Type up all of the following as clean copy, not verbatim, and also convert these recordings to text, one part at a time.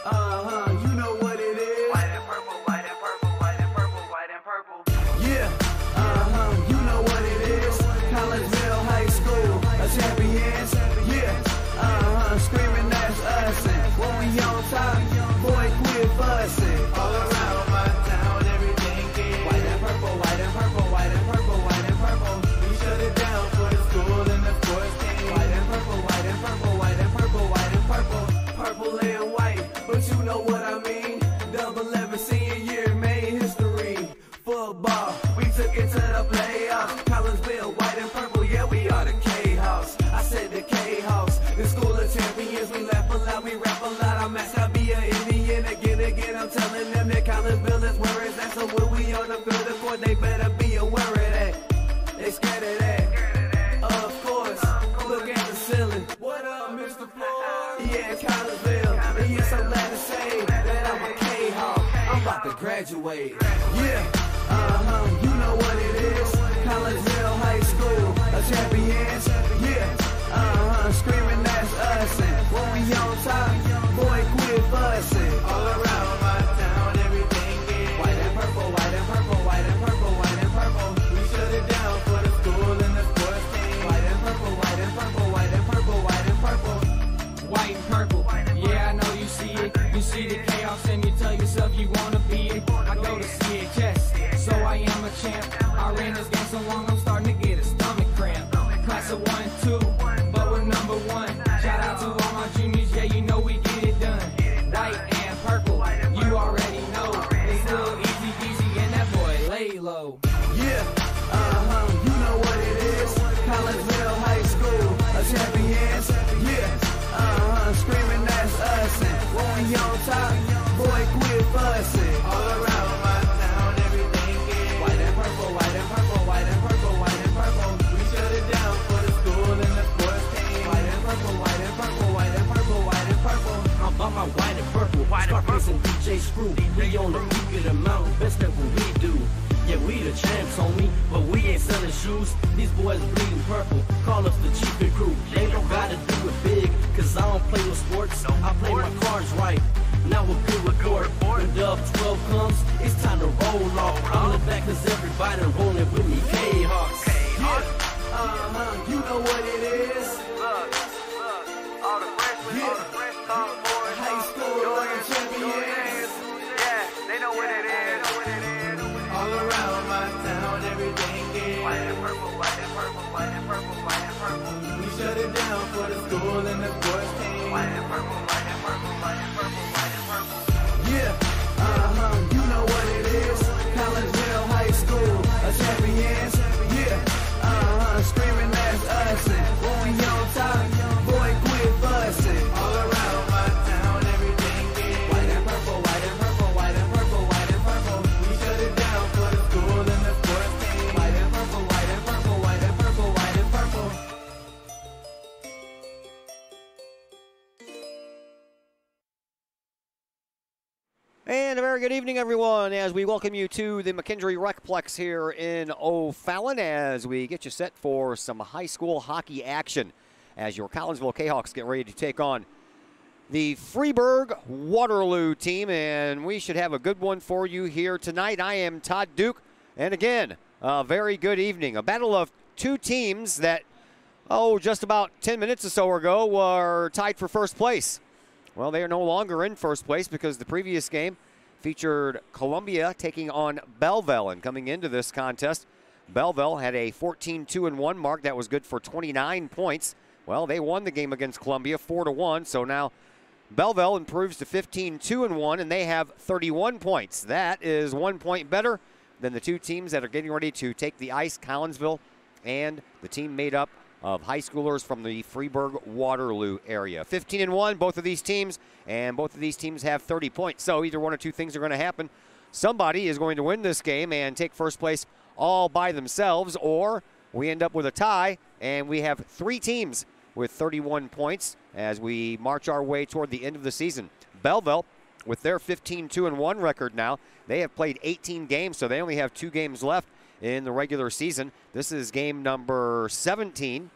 You know what it is. White and purple, white and purple, white and purple, white and purple. Yeah, you know what it is. Collinsville High School, a champions. Yeah, screaming that's us. And when we on top, boy, quit fussing. All around my town, everything is white and purple, white and purple, white and purple, white and purple. We shut it down for the school and the sports team. White and purple, white and purple, white and purple, white and purple. Purple and white, but you know what I mean. Double 11 senior year made history. Football, we took it to the playoffs. Collinsville, white and purple, yeah, we are the K-House. I said the K-House, the school of champions. We laugh a lot, we rap a lot. I'm asked to be an Indian again. I'm telling them that Collinsville is where it's at. So when we on the field of court, they better be aware of that. They scared of that. Of course, look at the ceiling. What up, Mr. Floyd? Yeah, Collinsville. And yes, I'm glad to say that I'm a K-Hawk. I'm about to graduate. Yeah, you know what it is. Collinsville High School, a champions. Yeah, screaming that's us. And when we on top, boy, quit fussing. All around my town, everything is white and purple, white and purple, white and purple, white and purple. We shut it down for the school and the sports team. White and purple, white and purple, white and purple, white and purple. White and purple, yeah, I know you see it. You see the chaos and you tell yourself you wanna be it. I go to CHS, so I am a champ. I ran this game so long I'm starting to get a stomach cramp. Class of 1 and 2, but we're number 1. Shout out to all my juniors, yeah, you know we get it done. White and purple, you already know. It's little easy peasy and that boy lay low. Yeah, you know what it is. Collinsville High School, a champions. Yeah, screaming that's us. And when we on top, boy, quit fussing. All around my town, everything is white and purple, white and purple, white and purple, white and purple. We shut it down for the school and the sports team. White and purple, white and purple, white and purple, white and purple. I'm about my white and purple, Scarface and DJ Screw. We on the peak of the mountain, best at what we do. Yeah, we the champs, homie, but we ain't selling shoes. These boys bleeding purple, call us the cheapest crew. They don't gotta do it big, cause I don't play no sports. I play my cards right, now a good report. When Dub 12 comes, it's time to roll off. I'm the back cause everybody rolling with me, K-Hawks. Yeah, you know what it is. Look, all the fresh sophomores, High school, champions. yeah, they know what it is. All around my town, everything is White and purple, white and purple, white and purple, white and purple. we shut it down for the school and the sports team. White and purple, white and purple, white and purple, white and purple. Yeah, you know what it is. Collinsville High School, a champions. Yeah, screaming that's us. And when we on top, boy, quit fussing. All around my town, everything is white and purple, white and purple, white and purple, white and purple. We shut it down for the school and the sports team. White and purple, white and purple, white and purple, white and purple. And a very good evening, everyone, as we welcome you to the McKendree Recplex here in O'Fallon as we get you set for some high school hockey action as your Collinsville Kahawks get ready to take on the Freeburg Waterloo team, and we should have a good one for you here tonight. I am Todd Duke, and again, a very good evening. A battle of two teams that, just about 10 minutes or so ago were tied for first place. Well, they are no longer in first place because the previous game featured Columbia taking on Belleville. And coming into this contest, Belleville had a 14-2-1 mark that was good for 29 points. Well, they won the game against Columbia 4-1, so now Belleville improves to 15-2-1, and they have 31 points. That is 1 point better than the two teams that are getting ready to take the ice, Collinsville and the team made up of high schoolers from the Freeburg Waterloo area. 15-1, both of these teams, and both of these teams have 30 points. So either one or two things are going to happen. Somebody is going to win this game and take first place all by themselves, or we end up with a tie, and we have three teams with 31 points as we march our way toward the end of the season. Belleville, with their 15-2-1 record now, they have played 18 games, so they only have 2 games left in the regular season. This is game number 17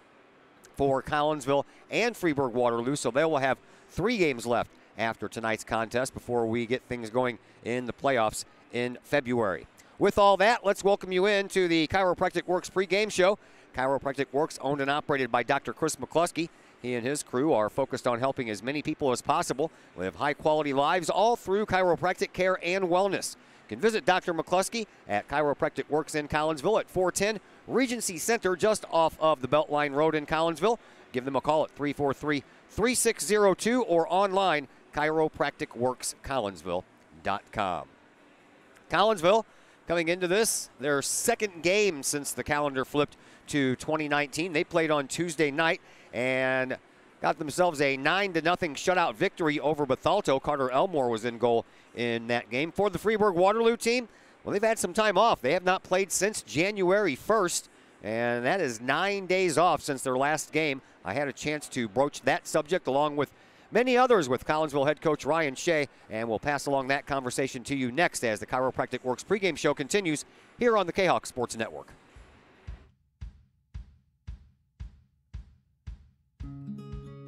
for Collinsville and Freeburg Waterloo, so they will have 3 games left after tonight's contest before we get things going in the playoffs in February. With all that, let's welcome you into the Chiropractic Works pregame show. Chiropractic Works, owned and operated by Dr. Chris McCluskey. He and his crew are focused on helping as many people as possible live high-quality lives all through chiropractic care and wellness. You can visit Dr. McCluskey at Chiropractic Works in Collinsville at 410 Regency Center, just off of the Beltline Road in Collinsville. Give them a call at 343-3602 or online, chiropracticworkscollinsville.com. Collinsville coming into this, their second game since the calendar flipped to 2019. They played on Tuesday night and got themselves a 9-0 shutout victory over Bethalto. Carter Elmore was in goal in that game. For the Freeburg Waterloo team, well, they've had some time off. They have not played since January 1st, and that is 9 days off since their last game. I had a chance to broach that subject along with many others with Collinsville head coach Ryan Shea, and we'll pass along that conversation to you next as the Chiropractic Works pregame show continues here on the Kahok Sports Network.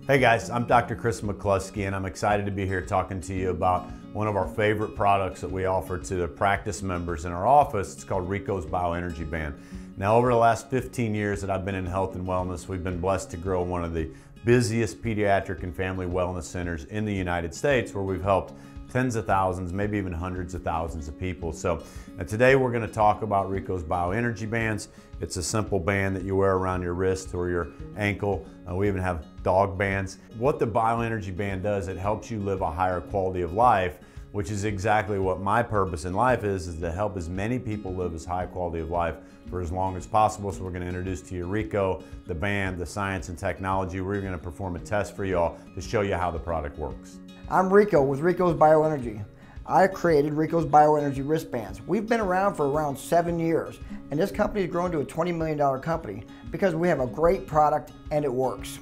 Hey guys, I'm Dr. Chris McCluskey, and I'm excited to be here talking to you about one of our favorite products that we offer to the practice members in our office. It's called Rico's Bioenergy Band. Now, over the last 15 years that I've been in health and wellness, we've been blessed to grow one of the busiest pediatric and family wellness centers in the United States, where we've helped tens of thousands, maybe even hundreds of thousands of people. So today we're going to talk about Rico's Bioenergy Bands. It's a simple band that you wear around your wrist or your ankle. We even have dog bands. What the Bioenergy Band does, it helps you live a higher quality of life, which is exactly what my purpose in life is to help as many people live as high quality of life for as long as possible. So we're going to introduce to you Rico, the band, the science and technology. We're going to perform a test for you all to show you how the product works. I'm Rico with Rico's Bioenergy. I created Rico's Bioenergy wristbands. We've been around for around 7 years, and this company has grown to a $20 million company because we have a great product and it works.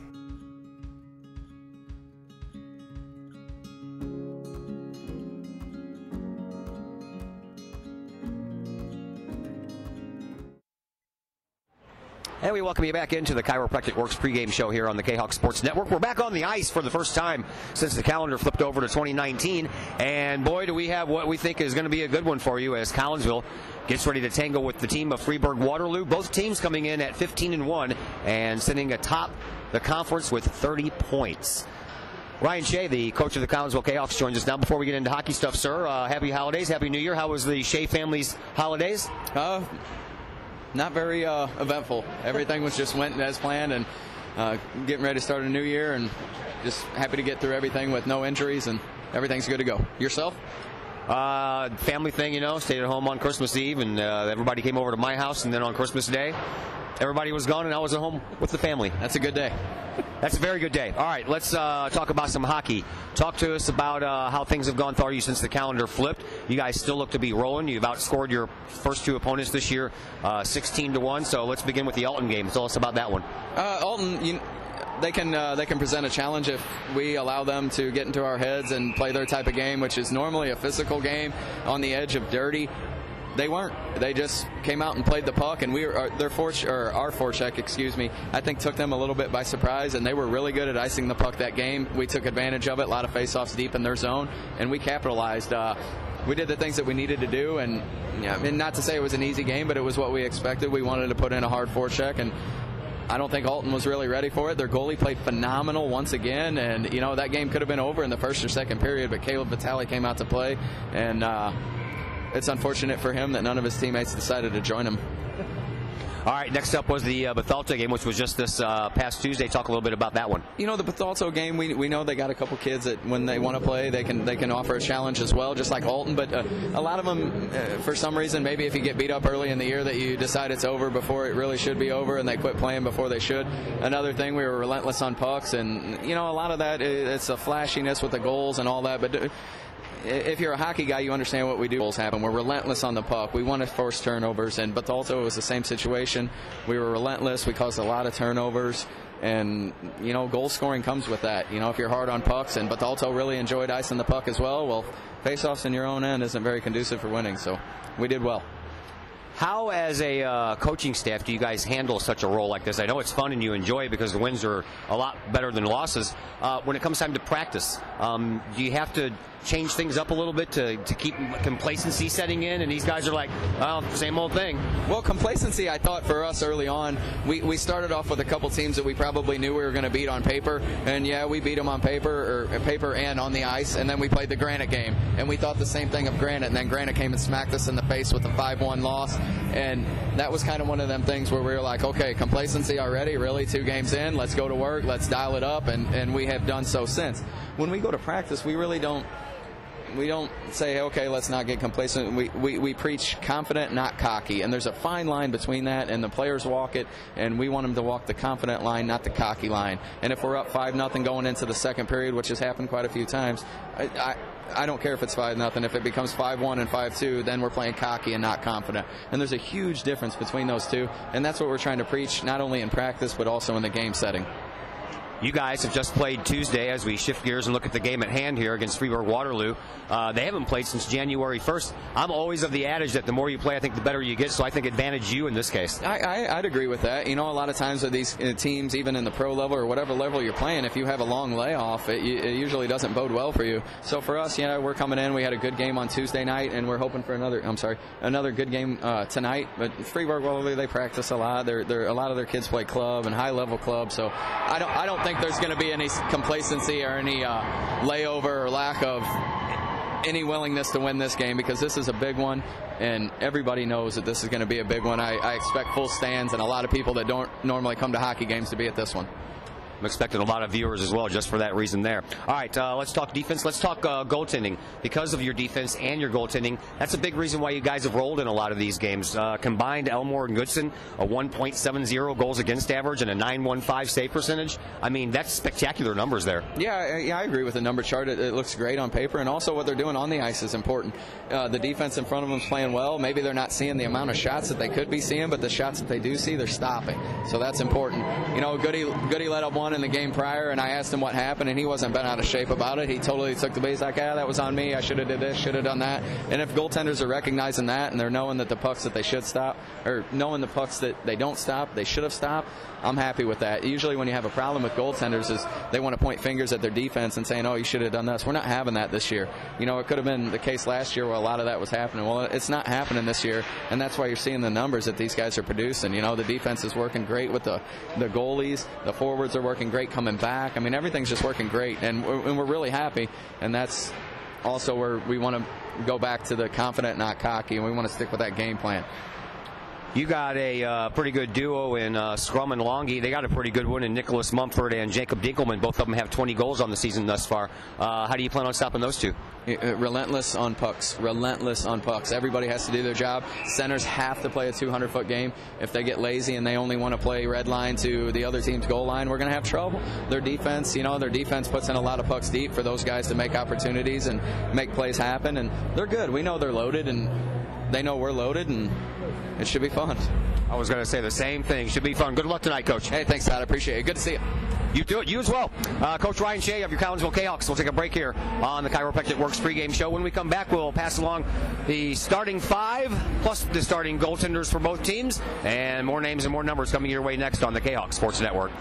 And we welcome you back into the Chiropractic Works pregame show here on the Kahok Sports Network. We're back on the ice for the first time since the calendar flipped over to 2019. And boy, do we have what we think is going to be a good one for you as Collinsville gets ready to tangle with the team of Freeburg Waterloo. Both teams coming in at 15-1 and sitting atop the conference with 30 points. Ryan Shea, the coach of the Collinsville Kahoks, joins us now. Before we get into hockey stuff, sir, happy holidays, happy New Year. How was the Shea family's holidays? Not very eventful. Everything was just went as planned, and getting ready to start a new year, and just happy to get through everything with no injuries, and everything's good to go. Yourself? Family thing, you know, stayed at home on Christmas Eve, and everybody came over to my house, and then on Christmas Day, everybody was gone, and I was at home with the family. That's a good day. That's a very good day. All right, let's talk about some hockey. Talk to us about how things have gone for you since the calendar flipped. You guys still look to be rolling. You've outscored your first two opponents this year 16-1. So let's begin with the Alton game. Tell us about that one. Alton, they can present a challenge if we allow them to get into our heads and play their type of game, which is normally a physical game on the edge of dirty. They weren't. They just came out and played the puck, and our forecheck, excuse me, I think took them a little bit by surprise, and they were really good at icing the puck that game. We took advantage of it, a lot of faceoffs deep in their zone, and we capitalized. We did the things that we needed to do, and I mean, not to say it was an easy game, but it was what we expected. We wanted to put in a hard forecheck, and I don't think Alton was really ready for it. Their goalie played phenomenal once again, and you know that game could have been over in the first or second period, but Caleb Vitale came out to play, and it's unfortunate for him that none of his teammates decided to join him. All right, next up was the Bethalto game, which was just this past Tuesday. Talk a little bit about that one. You know, the Bethalto game, we know they got a couple kids that when they want to play, they can offer a challenge as well, just like Alton. But a lot of them, for some reason, maybe if you get beat up early in the year, that you decide it's over before it really should be over, and they quit playing before they should. Another thing, we were relentless on pucks, and you know, a lot of that, it's a flashiness with the goals and all that, but if you're a hockey guy, you understand what we do. Goals happen. We're relentless on the puck. We want to force turnovers, and Bethalto was the same situation. We were relentless. We caused a lot of turnovers, and you know, goal scoring comes with that. You know, if you're hard on pucks, and Bethalto really enjoyed icing the puck as well. Well, face-offs in your own end isn't very conducive for winning, so we did well. How, as a coaching staff, do you guys handle such a role like this? I know it's fun and you enjoy it because the wins are a lot better than losses. When it comes time to practice, do you have to change things up a little bit to keep complacency setting in? And these guys are like, well, same old thing. Well, complacency, I thought for us early on, we started off with a couple teams that we probably knew we were going to beat on paper. And yeah, we beat them on paper and on the ice. And then we played the Granite game. And we thought the same thing of Granite. And then Granite came and smacked us in the face with a 5-1 loss. And that was kind of one of them things where we were like, okay, complacency already, really, 2 games in, let's go to work, let's dial it up. And we have done so since. When we go to practice, we really don't say, okay, let's not get complacent. We preach confident, not cocky. And there's a fine line between that, and the players walk it, and we want them to walk the confident line, not the cocky line. And if we're up 5-0 going into the second period, which has happened quite a few times, I don't care if it's 5-0. If it becomes 5-1 and 5-2, then we're playing cocky and not confident. And there's a huge difference between those two, and that's what we're trying to preach, not only in practice, but also in the game setting. You guys have just played Tuesday as we shift gears and look at the game at hand here against Freeburg Waterloo. They haven't played since January 1st. I'm always of the adage that the more you play, I think the better you get, so I think advantage you in this case. I'd agree with that. You know, a lot of times with these teams, even in the pro level or whatever level you're playing, if you have a long layoff, it usually doesn't bode well for you. So for us, yeah, we're coming in. We had a good game on Tuesday night, and we're hoping for another good game tonight. But Freeburg Waterloo, they practice a lot. A lot of their kids play club and high-level club, so I don't think there's going to be any complacency or any layover or lack of any willingness to win this game, because this is a big one and everybody knows that this is going to be a big one. I expect full stands and a lot of people that don't normally come to hockey games to be at this one. I'm expecting a lot of viewers as well, just for that reason there. All right, let's talk defense. Let's talk goaltending. Because of your defense and your goaltending, that's a big reason why you guys have rolled in a lot of these games. Combined, Elmore and Goodson, a 1.70 goals against average and a 9.15 save percentage. I mean, that's spectacular numbers there. Yeah, I agree with the number chart. It looks great on paper, and also what they're doing on the ice is important. The defense in front of them is playing well. Maybe they're not seeing the amount of shots that they could be seeing, but the shots that they do see, they're stopping. So that's important. You know, Goody let up one in the game prior, and I asked him what happened, and he wasn't bent out of shape about it. He totally took the bait. He's like, that was on me. I should have did this, should have done that. And if goaltenders are recognizing that, and they're knowing that the pucks that they should stop, or knowing the pucks that they don't stop, they should have stopped, I'm happy with that. Usually when you have a problem with goaltenders is they want to point fingers at their defense and saying, oh, you should have done this. We're not having that this year. You know, it could have been the case last year where a lot of that was happening. Well, it's not happening this year, and that's why you're seeing the numbers that these guys are producing. You know, the defense is working great with the goalies. The forwards are working great coming back. I mean, everything's just working great, and we're really happy, and that's also where we want to go back to the confident, not cocky, and we want to stick with that game plan. You got a pretty good duo in Scrum and Longy. They got a pretty good one in Nicholas Mumford and Jacob Dinkelman. Both of them have 20 goals on the season thus far. How do you plan on stopping those two? Relentless on pucks. Relentless on pucks. Everybody has to do their job. Centers have to play a 200-foot game. If they get lazy and they only want to play red line to the other team's goal line, we're going to have trouble. Their defense puts in a lot of pucks deep for those guys to make opportunities and make plays happen, and they're good. We know they're loaded, and they know we're loaded, and it should be fun. I was going to say the same thing. Should be fun. Good luck tonight, Coach. Hey, thanks, Todd. I appreciate it. Good to see you. You do it. You as well. Coach Ryan Shea of your Collinsville Kahoks. We'll take a break here on the Chiropractic Works pregame show. When we come back, we'll pass along the starting 5 plus the starting goaltenders for both teams, and more names and more numbers coming your way next on the Kahok Sports Network.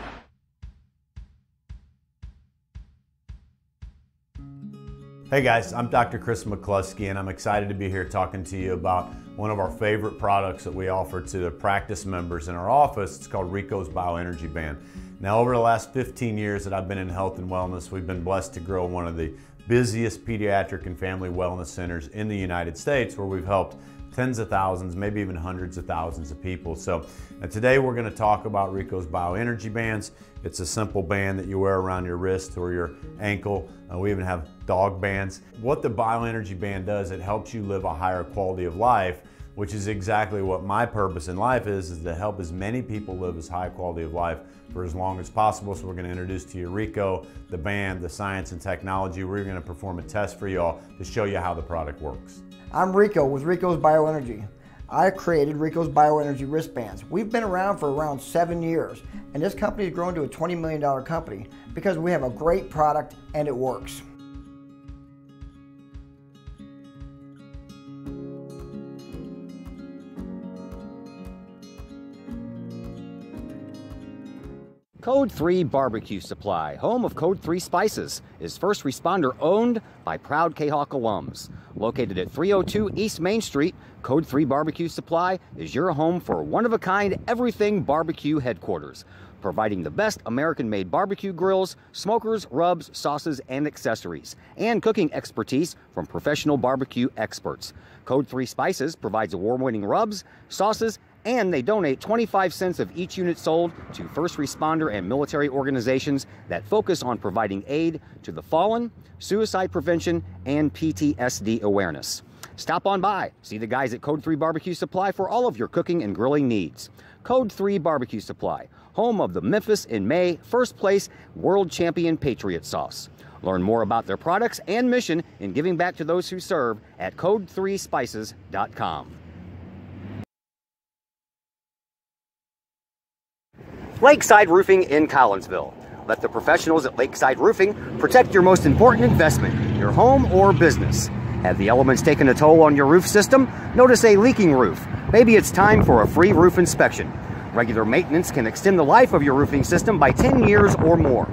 Hey guys, I'm Dr. Chris McCluskey, and I'm excited to be here talking to you about one of our favorite products that we offer to the practice members in our office. It's called Rico's Bioenergy Band. Now, over the last 15 years that I've been in health and wellness, we've been blessed to grow one of the busiest pediatric and family wellness centers in the United States, where we've helped tens of thousands, maybe even hundreds of thousands of people. So today we're going to talk about Rico's Bioenergy Bands. It's a simple band that you wear around your wrist or your ankle. We even have dog bands. What the Bioenergy Band does, it helps you live a higher quality of life, which is exactly what my purpose in life is to help as many people live as high quality of life for as long as possible. So we're going to introduce to you Rico, the band, the science and technology. We're going to perform a test for y'all to show you how the product works. I'm Rico with Rico's Bioenergy. I created Rico's Bioenergy wristbands. We've been around for around 7 years, and this company has grown to a $20 million company because we have a great product and it works. Code 3 Barbecue Supply, home of Code 3 Spices, is first responder owned by proud Kahok alums. Located at 302 East Main Street, Code 3 Barbecue Supply is your home for one-of-a-kind everything barbecue headquarters, providing the best American-made barbecue grills, smokers, rubs, sauces, and accessories, and cooking expertise from professional barbecue experts. Code 3 Spices provides award-winning rubs, sauces, and they donate 25 cents of each unit sold to first responder and military organizations that focus on providing aid to the fallen, suicide prevention, and PTSD awareness. Stop on by, see the guys at Code 3 Barbecue Supply for all of your cooking and grilling needs. Code 3 Barbecue Supply, home of the Memphis in May first place world champion Patriot sauce. Learn more about their products and mission in giving back to those who serve at code3spices.com. Lakeside Roofing in Collinsville. Let the professionals at Lakeside Roofing protect your most important investment, your home or business. Have the elements taken a toll on your roof system? Notice a leaking roof? Maybe it's time for a free roof inspection. Regular maintenance can extend the life of your roofing system by 10 years or more.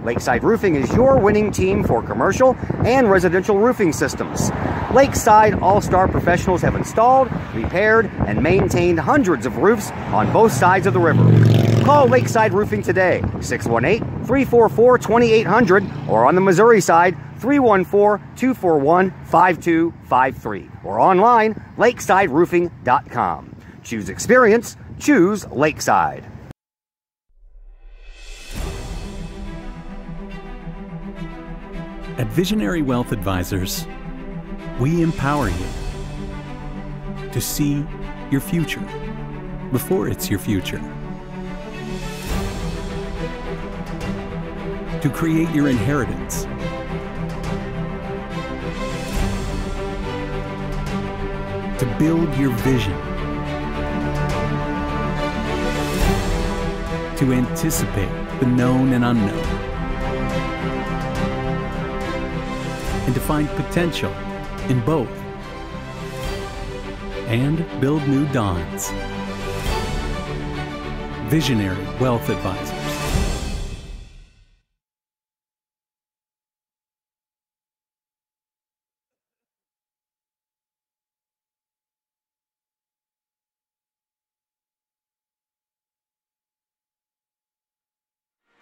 Lakeside Roofing is your winning team for commercial and residential roofing systems. Lakeside All-Star professionals have installed, repaired, and maintained hundreds of roofs on both sides of the river. Call Lakeside Roofing today, 618-344-2800, or on the Missouri side, 314-241-5253, or online, lakesideroofing.com. Choose experience, choose Lakeside. At Visionary Wealth Advisors, we empower you to see your future before it's your future, to create your inheritance, to build your vision, to anticipate the known and unknown, and to find potential in both, and build new dawns. Visionary Wealth Advisors.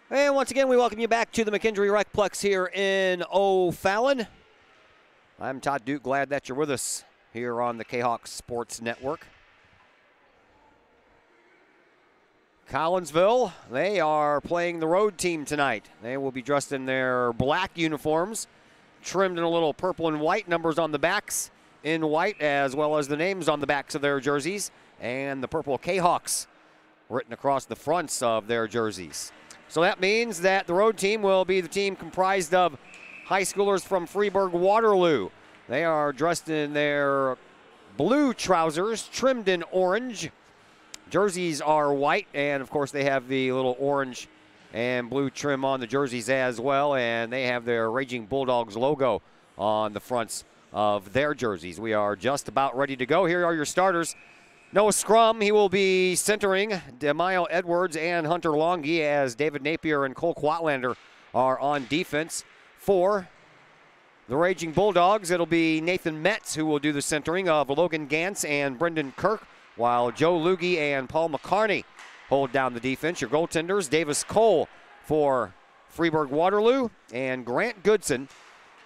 And once again, we welcome you back to the McKendree Recplex here in O'Fallon. I'm Todd Duke, glad that you're with us here on the Kahoks Sports Network. Collinsville, they are playing the road team tonight. They will be dressed in their black uniforms, trimmed in a little purple and white, numbers on the backs in white, as well as the names on the backs of their jerseys, and the purple Kahoks written across the fronts of their jerseys. So that means that the road team will be the team comprised of high schoolers from Freeburg, Waterloo. They are dressed in their blue trousers, trimmed in orange. Jerseys are white, and of course they have the little orange and blue trim on the jerseys as well, and they have their Raging Bulldogs logo on the fronts of their jerseys. We are just about ready to go. Here are your starters. Noah Scrum, he will be centering DeMaio Edwards and Hunter Longy, as David Napier and Cole Quatlander are on defense. For the Raging Bulldogs, it'll be Nathan Metz who will do the centering of Logan Gantz and Brendan Kirk, while Joe Luggie and Paul McCarney hold down the defense. Your goaltenders, Davis Cole for Freeburg Waterloo and Grant Goodson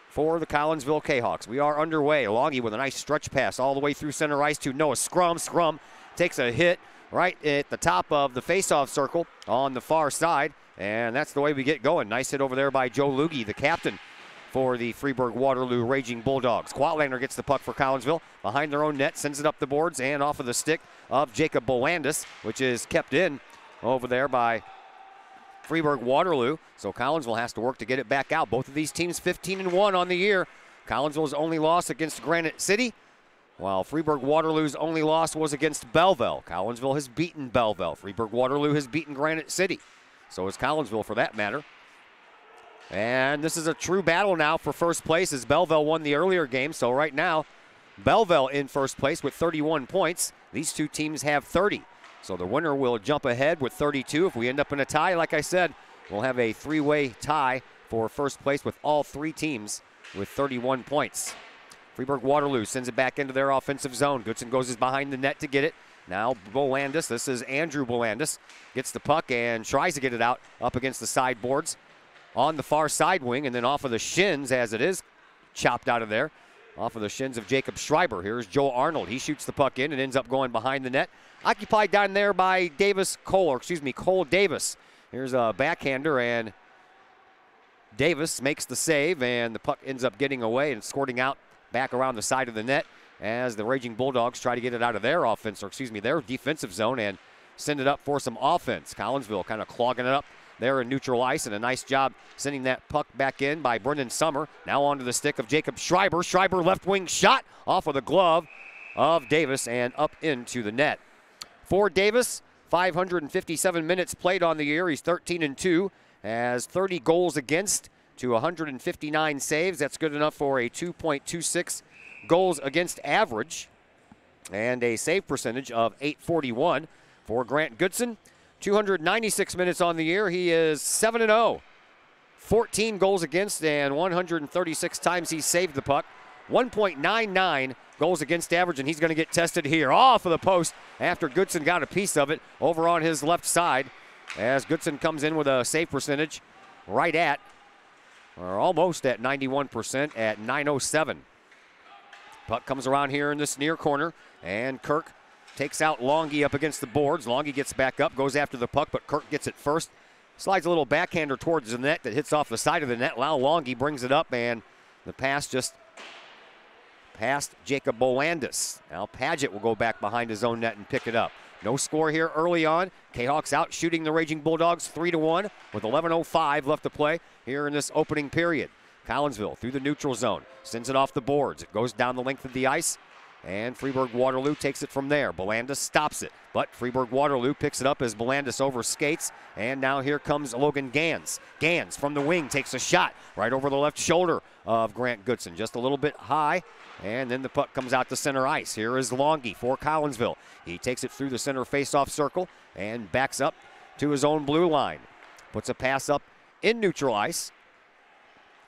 for the Collinsville Kahawks. We are underway. Longy with a nice stretch pass all the way through center ice to Noah Scrum. Scrum takes a hit right at the top of the faceoff circle on the far side, and that's the way we get going. Nice hit over there by Joe Luggie, the captain for the Freeburg Waterloo Raging Bulldogs. Quatlander gets the puck for Collinsville behind their own net, sends it up the boards and off of the stick of Jacob Bolandis, which is kept in over there by Freeburg Waterloo. So Collinsville has to work to get it back out. Both of these teams 15-1 on the year. Collinsville's only loss against Granite City, while Freeburg Waterloo's only loss was against Belleville. Collinsville has beaten Belleville. Freeburg Waterloo has beaten Granite City. So has Collinsville for that matter. And this is a true battle now for first place, as Belleville won the earlier game. So right now, Belleville in first place with 31 points. These two teams have 30. So the winner will jump ahead with 32. If we end up in a tie, like I said, we'll have a three-way tie for first place with all three teams with 31 points. Freeburg Waterloo sends it back into their offensive zone. Goodson goes behind the net to get it. Now Bolandis, this is Andrew Bolandis, gets the puck and tries to get it out up against the sideboards on the far side wing, and then off of the shins as it is chopped out of there. Off of the shins of Jacob Schreiber. Here's Joe Arnold. He shoots the puck in and ends up going behind the net. Occupied down there by Cole Davis. Here's a backhander, and Davis makes the save, and the puck ends up getting away and squirting out back around the side of the net as the Raging Bulldogs try to get it out of their their defensive zone and send it up for some offense. Collinsville kind of clogging it up there in neutral ice, and a nice job sending that puck back in by Brendan Summer. Now onto the stick of Jacob Schreiber. Schreiber left wing shot off of the glove of Davis and up into the net. For Davis, 557 minutes played on the year. He's 13-2, has 30 goals against to 159 saves. That's good enough for a 2.26 goals against average and a save percentage of .841. For Grant Goodson, 296 minutes on the year. He is 7-0. 14 goals against and 136 times he saved the puck. 1.99 goals against average, and he's going to get tested here off of the post after Goodson got a piece of it over on his left side as Goodson comes in with a save percentage right at, or almost at 91% at .907. Puck comes around here in this near corner, and Kirk takes out Longy up against the boards. Longy gets back up, goes after the puck, but Kirk gets it first. Slides a little backhander towards the net that hits off the side of the net. Now Longy brings it up, and the pass just past Jacob Bolandis. Now Paget will go back behind his own net and pick it up. No score here early on. Kahawks out shooting the Raging Bulldogs 3-1 with 11:05 left to play here in this opening period. Collinsville through the neutral zone, sends it off the boards. It goes down the length of the ice, and Freeburg Waterloo takes it from there. Bolandis stops it, but Freeburg Waterloo picks it up as Bolandis overskates, and now here comes Logan Gans. Gans from the wing takes a shot right over the left shoulder of Grant Goodson, just a little bit high, and then the puck comes out to center ice. Here is Longy for Collinsville. He takes it through the center faceoff circle and backs up to his own blue line. Puts a pass up in neutral ice.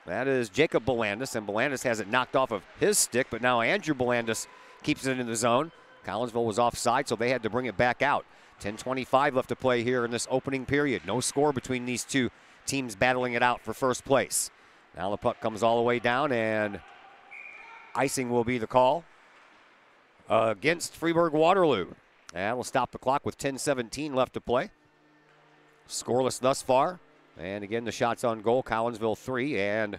That is Jacob Bolandis, and Bolandis has it knocked off of his stick, but now Andrew Bolandis keeps it in the zone. Collinsville was offside, so they had to bring it back out. 10:25 left to play here in this opening period. No score between these two teams battling it out for first place. Now the puck comes all the way down, and icing will be the call against Freeburg Waterloo. And we'll stop the clock with 10:17 left to play. Scoreless thus far. And again, the shots on goal, Collinsville 3 and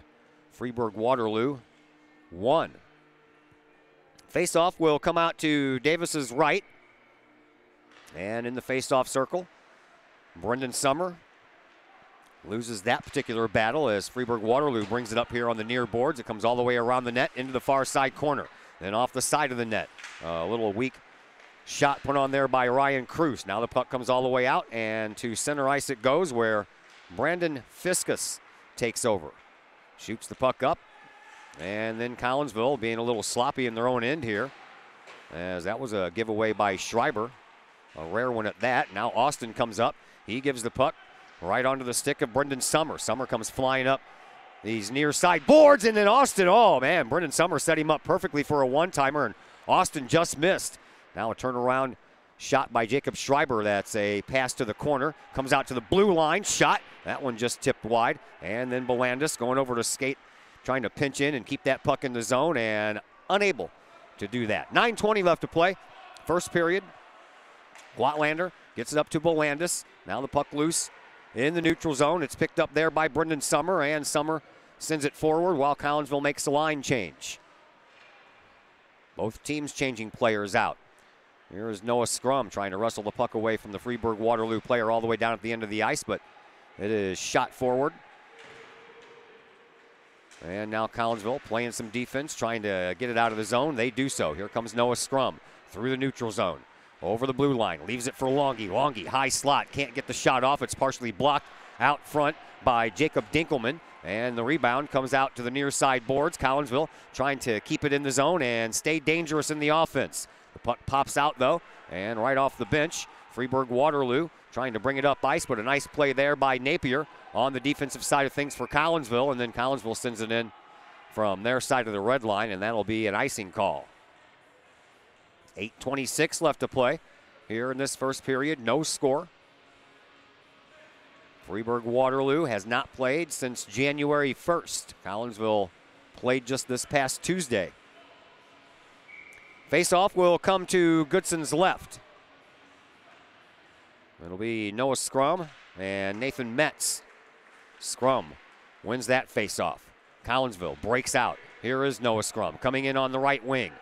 Freeburg Waterloo 1. Faceoff will come out to Davis's right. And in the faceoff circle, Brendan Summer loses that particular battle as Freeburg Waterloo brings it up here on the near boards. It comes all the way around the net into the far side corner. Then off the side of the net. A little weak shot put on there by Ryan Cruz. Now the puck comes all the way out, and to center ice it goes, where Brandon Fiskus takes over. Shoots the puck up, and then Collinsville being a little sloppy in their own end here, as that was a giveaway by Schreiber. A rare one at that. Now Austin comes up. He gives the puck right onto the stick of Brendan Summer. Summer comes flying up these near side boards, and then Austin, oh man, Brendan Summer set him up perfectly for a one-timer, and Austin just missed. Now a turnaround shot by Jacob Schreiber. That's a pass to the corner. Comes out to the blue line. Shot. That one just tipped wide. And then Bolandis going over to skate, trying to pinch in and keep that puck in the zone, and unable to do that. 9:20 left to play. First period. Watlander gets it up to Bolandis. Now the puck loose in the neutral zone. It's picked up there by Brendan Summer, and Summer sends it forward while Collinsville makes a line change. Both teams changing players out. Here is Noah Scrum trying to wrestle the puck away from the Freeburg Waterloo player all the way down at the end of the ice, but it is shot forward. And now Collinsville playing some defense, trying to get it out of the zone. They do so. Here comes Noah Scrum through the neutral zone. Over the blue line, leaves it for Longy. Longy, high slot, can't get the shot off. It's partially blocked out front by Jacob Dinkelman. And the rebound comes out to the near side boards. Collinsville trying to keep it in the zone and stay dangerous in the offense. The puck pops out, though, and right off the bench, Freeburg Waterloo trying to bring it up ice, but a nice play there by Napier on the defensive side of things for Collinsville, and then Collinsville sends it in from their side of the red line, and that'll be an icing call. 8:26 left to play here in this first period. No score. Freeburg Waterloo has not played since January 1st. Collinsville played just this past Tuesday. Face-off will come to Goodson's left. It'll be Noah Scrum and Nathan Metz. Scrum wins that face-off. Collinsville breaks out. Here is Noah Scrum coming in on the right wing.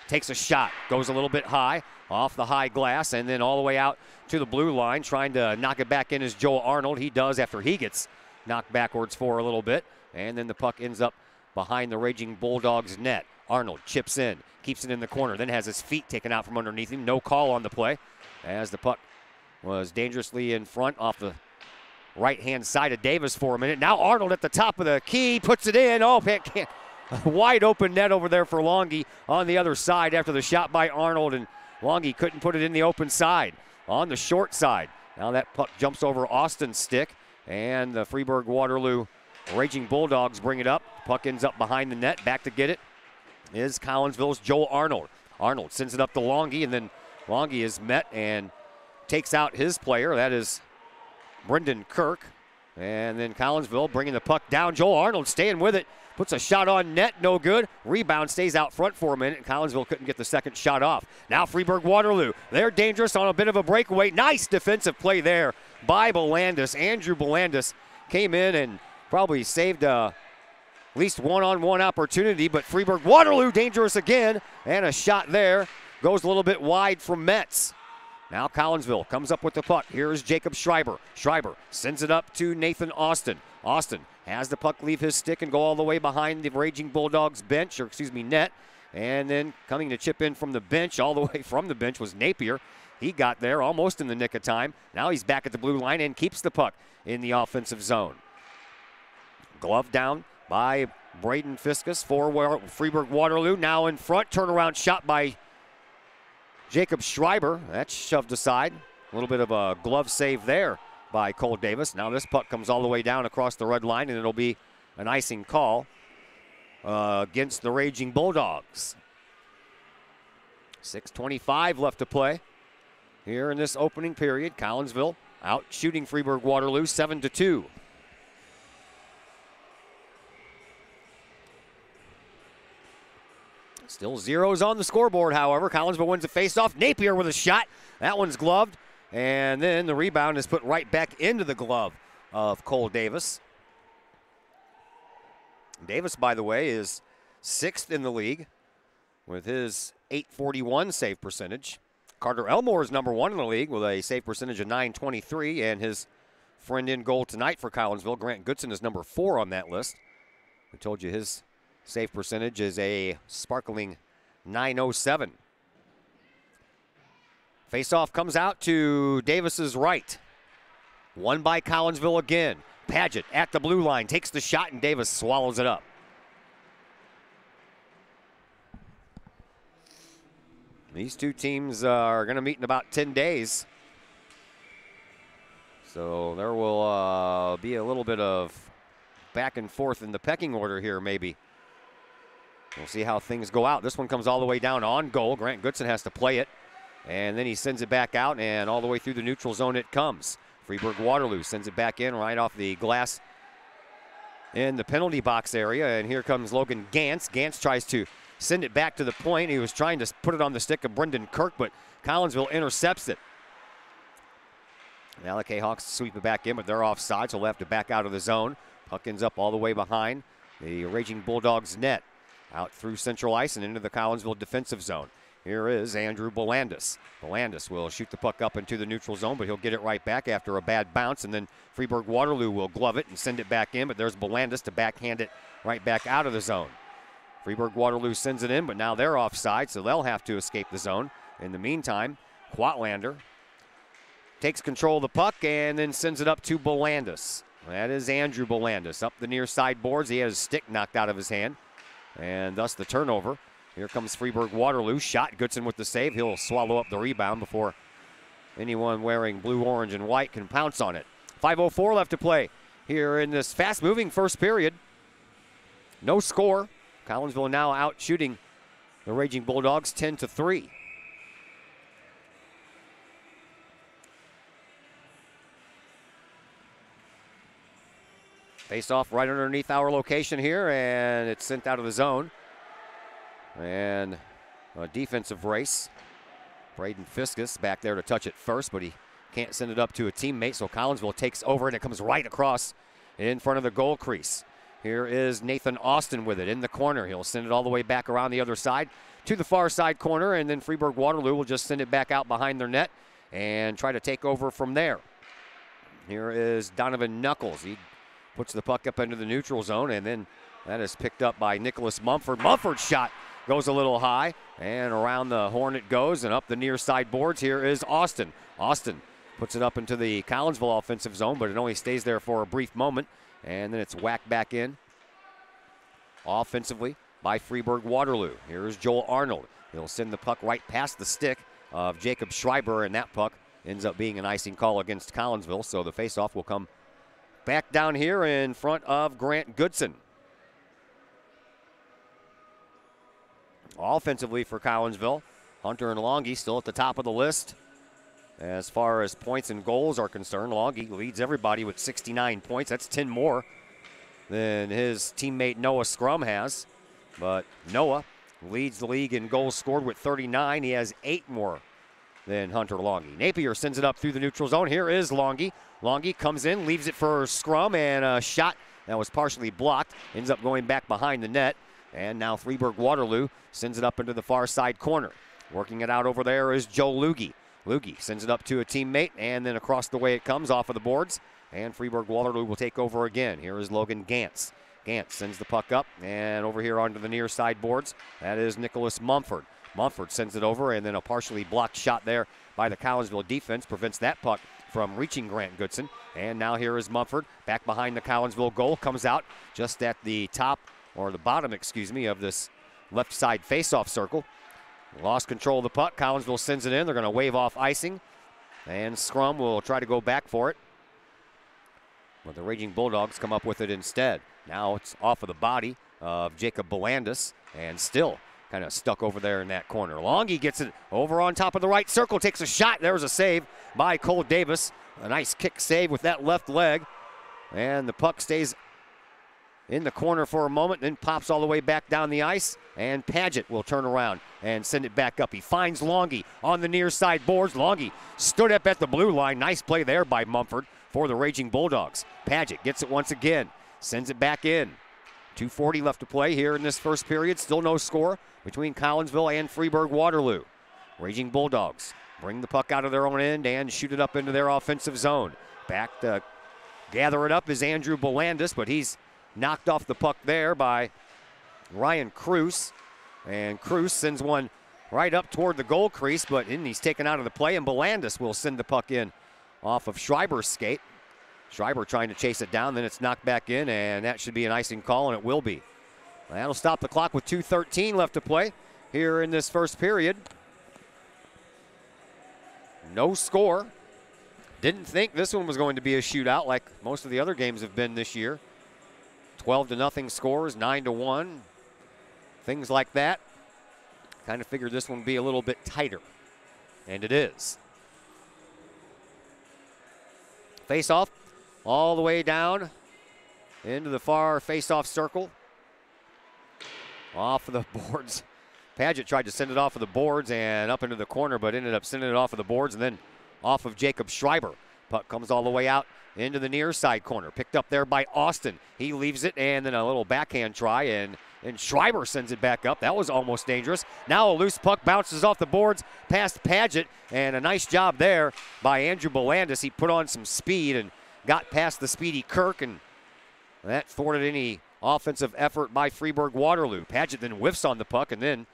Takes a shot, goes a little bit high, off the high glass, and then all the way out to the blue line. Trying to knock it back in is Joel Arnold. He does after he gets knocked backwards for a little bit. And then the puck ends up behind the Raging Bulldogs net. Arnold chips in, keeps it in the corner, then has his feet taken out from underneath him. No call on the play as the puck was dangerously in front off the right-hand side of Davis for a minute. Now Arnold at the top of the key, puts it in. Oh, can't. Wide open net over there for Longy on the other side after the shot by Arnold, and Longy couldn't put it in the open side on the short side. Now that puck jumps over Austin's stick, and the Freeburg Waterloo Raging Bulldogs bring it up. Puck ends up behind the net. Back to get it is Collinsville's Joel Arnold. Arnold sends it up to Longy, and then Longy is met and takes out his player. That is Brendan Kirk. And then Collinsville bringing the puck down. Joel Arnold staying with it. Puts a shot on net, no good. Rebound stays out front for a minute, and Collinsville couldn't get the second shot off. Now Freeburg Waterloo, they're dangerous on a bit of a breakaway. Nice defensive play there by Belandis. Andrew Belandis came in and probably saved at least one-on-one opportunity, but Freeburg Waterloo dangerous again, and a shot there goes a little bit wide from Metz. Now Collinsville comes up with the puck. Here is Jacob Schreiber. Schreiber sends it up to Nathan Austin. Austin has the puck leave his stick and go all the way behind the Raging Bulldogs bench, or excuse me, net. And then coming to chip in from the bench, all the way from the bench, was Napier. He got there almost in the nick of time. Now he's back at the blue line and keeps the puck in the offensive zone. Glove down by Braden Fiskus for Freeburg Waterloo. Now in front, turnaround shot by Jacob Schreiber. That's shoved aside. A little bit of a glove save there by Cole Davis. Now this puck comes all the way down across the red line, and it'll be an icing call against the Raging Bulldogs. 6:25 left to play here in this opening period. Collinsville out shooting Freeburg Waterloo 7-2. Still zeros on the scoreboard, however. Collinsville wins the faceoff. Napier with a shot. That one's gloved. And then the rebound is put right back into the glove of Cole Davis. Davis, by the way, is 6th in the league with his .841 save percentage. Carter Elmore is number 1 in the league with a save percentage of .923. And his friend in goal tonight for Collinsville, Grant Goodson, is number 4 on that list. We told you his save percentage is a sparkling .907. Faceoff comes out to Davis's right. Won by Collinsville again. Paget at the blue line takes the shot, and Davis swallows it up. These two teams are going to meet in about 10 days. So there will be a little bit of back and forth in the pecking order here, maybe. We'll see how things go out. This one comes all the way down on goal. Grant Goodson has to play it. And then he sends it back out, and all the way through the neutral zone it comes. Freeburg Waterloo sends it back in right off the glass in the penalty box area. And here comes Logan Gantz. Gantz tries to send it back to the point. He was trying to put it on the stick of Brendan Kirk, but Collinsville intercepts it. Now the Kahawks sweep it back in, but they're offside, so they'll have to back out of the zone. Puck ends up all the way behind the Raging Bulldogs net. Out through central ice and into the Collinsville defensive zone. Here is Andrew Belandis. Belandis will shoot the puck up into the neutral zone, but he'll get it right back after a bad bounce, and then Freeburg Waterloo will glove it and send it back in, but there's Belandis to backhand it right back out of the zone. Freeburg Waterloo sends it in, but now they're offside, so they'll have to escape the zone. In the meantime, Quatlander takes control of the puck and then sends it up to Belandis. That is Andrew Belandis up the near side boards. He has his stick knocked out of his hand, and thus the turnover. Here comes Freeburg Waterloo. Shot, Goodson with the save. He'll swallow up the rebound before anyone wearing blue, orange, and white can pounce on it. 5:04 left to play here in this fast-moving first period. No score. Collinsville now out shooting the Raging Bulldogs 10-3. Face off right underneath our location here, and it's sent out of the zone. And a defensive race. Braden Fiskus back there to touch it first, but he can't send it up to a teammate, so Collinsville takes over, and it comes right across in front of the goal crease. Here is Nathan Austin with it in the corner. He'll send it all the way back around the other side to the far side corner, and then Freeburg Waterloo will just send it back out behind their net and try to take over from there. Here is Donovan Knuckles. He puts the puck up into the neutral zone, and then that is picked up by Nicholas Mumford. Mumford's shot goes a little high, and around the horn it goes, and up the near side boards. Here is Austin. Austin puts it up into the Collinsville offensive zone, but it only stays there for a brief moment, and then it's whacked back in offensively by Freeburg Waterloo. Here's Joel Arnold. He'll send the puck right past the stick of Jacob Schreiber, and that puck ends up being an icing call against Collinsville, so the faceoff will come back down here in front of Grant Goodson. Offensively for Collinsville, Hunter and Longy still at the top of the list. As far as points and goals are concerned, Longy leads everybody with 69 points. That's 10 more than his teammate Noah Scrum has. But Noah leads the league in goals scored with 39. He has 8 more than Hunter Longy. Napier sends it up through the neutral zone. Here is Longy. Longy comes in, leaves it for Scrum, and a shot that was partially blocked. Ends up going back behind the net. And now Freeburg Waterloo sends it up into the far side corner. Working it out over there is Joe Lugie. Lugie sends it up to a teammate, and then across the way it comes off of the boards. And Freeburg Waterloo will take over again. Here is Logan Gantz. Gantz sends the puck up, and over here onto the near side boards, that is Nicholas Mumford. Mumford sends it over, and then a partially blocked shot there by the Collinsville defense prevents that puck from reaching Grant Goodson. And now here is Mumford back behind the Collinsville goal, comes out just at the top, or the bottom, excuse me, of this left side faceoff circle. Lost control of the puck. Collinsville sends it in. They're going to wave off icing, and Scrum will try to go back for it. But the Raging Bulldogs come up with it instead. Now it's off of the body of Jacob Belandis, and still kind of stuck over there in that corner. Longy gets it over on top of the right circle, takes a shot. There's a save by Cole Davis. A nice kick save with that left leg. And the puck stays in the corner for a moment, then pops all the way back down the ice, and Paget will turn around and send it back up. He finds Longy on the near side boards. Longy stood up at the blue line. Nice play there by Mumford for the Raging Bulldogs. Paget gets it once again, sends it back in. 2:40 left to play here in this first period. Still no score between Collinsville and Freeburg Waterloo. Raging Bulldogs bring the puck out of their own end and shoot it up into their offensive zone. Back to gather it up is Andrew Belandis, but he's knocked off the puck there by Ryan Cruz. And Cruz sends one right up toward the goal crease, but he's taken out of the play, and Belandis will send the puck in off of Schreiber's skate. Schreiber trying to chase it down, then it's knocked back in, and that should be an icing call, and it will be. That'll stop the clock with 2:13 left to play here in this first period. No score. Didn't think this one was going to be a shootout like most of the other games have been this year. 12-0 scores, 9-1, things like that. Kind of figured this one would be a little bit tighter, and it is. Face-off all the way down into the far face-off circle. Off of the boards. Paget tried to send it off of the boards and up into the corner, but ended up sending it off of the boards and then off of Jacob Schreiber. Puck comes all the way out into the near side corner. Picked up there by Austin. He leaves it, and then a little backhand try, and Schreiber sends it back up. That was almost dangerous. Now a loose puck bounces off the boards past Paget, and a nice job there by Andrew Belandis. He put on some speed and got past the speedy Kirk, and that thwarted any offensive effort by Freeburg Waterloo. Paget then whiffs on the puck and then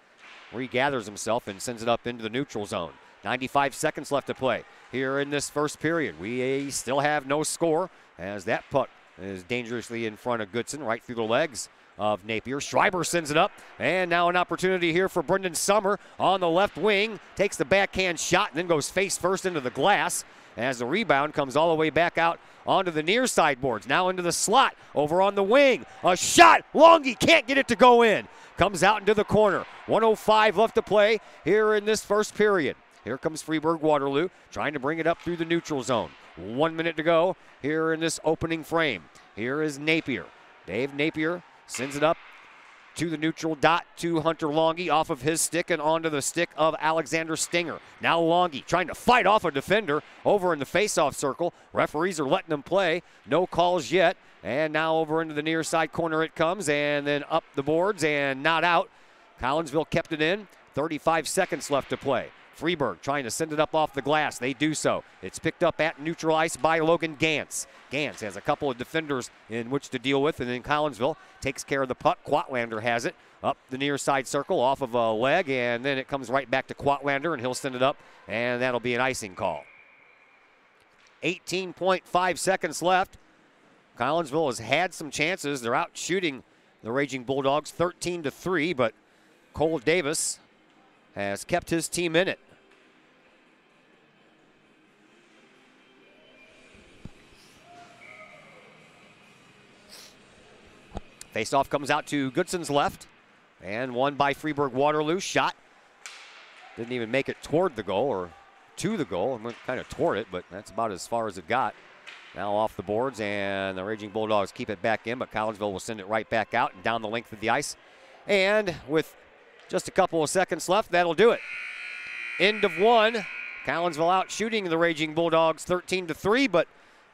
regathers himself and sends it up into the neutral zone. 95 seconds left to play here in this first period. We still have no score as that puck is dangerously in front of Goodson, right through the legs of Napier. Schreiber sends it up, and now an opportunity here for Brendan Summer on the left wing. Takes the backhand shot and then goes face first into the glass as the rebound comes all the way back out onto the near side boards. Now into the slot over on the wing. A shot. Longy can't get it to go in. Comes out into the corner. 1:05 left to play here in this first period. Here comes Freeburg Waterloo trying to bring it up through the neutral zone. 1 minute to go here in this opening frame. Here is Napier. Dave Napier sends it up to the neutral dot to Hunter Longy off of his stick and onto the stick of Alexander Stinger. Now Longy trying to fight off a defender over in the faceoff circle. Referees are letting him play. No calls yet. And now over into the near side corner it comes, and then up the boards and not out. Collinsville kept it in. 35 seconds left to play. Freeburg trying to send it up off the glass. They do so. It's picked up at neutral ice by Logan Gantz. Gantz has a couple of defenders in which to deal with, and then Collinsville takes care of the puck. Quatlander has it up the near side circle off of a leg, and then it comes right back to Quatlander, and he'll send it up, and that'll be an icing call. 18.5 seconds left. Collinsville has had some chances. They're out shooting the Raging Bulldogs 13-3, but Cole Davis has kept his team in it. Faceoff comes out to Goodson's left, and won by Freeburg Waterloo. Shot didn't even make it toward the goal or to the goal. It went kind of toward it, but that's about as far as it got. Now off the boards, and the Raging Bulldogs keep it back in, but Collinsville will send it right back out and down the length of the ice. And with just a couple of seconds left, that'll do it. End of one. Collinsville out shooting the Raging Bulldogs 13-3, but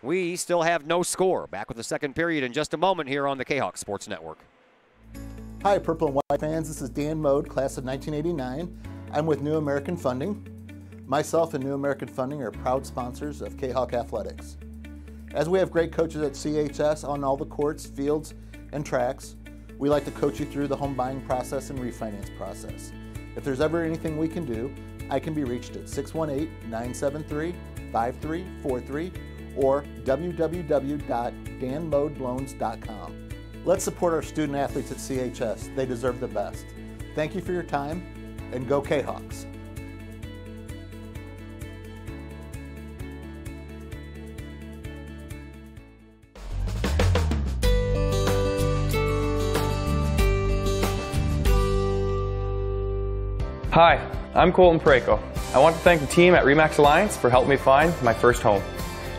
we still have no score. Back with the second period in just a moment here on the Kahok Sports Network. Hi, Purple and White fans. This is Dan Mode, class of 1989. I'm with New American Funding. Myself and New American Funding are proud sponsors of Kahok Athletics. As we have great coaches at CHS on all the courts, fields, and tracks, we like to coach you through the home buying process and refinance process. If there's ever anything we can do, I can be reached at 618-973-5343 or www.danmodeloans.com. Let's support our student athletes at CHS. They deserve the best. Thank you for your time, and go Kahawks. Hi, I'm Colton Pareko. I want to thank the team at RE/MAX Alliance for helping me find my first home.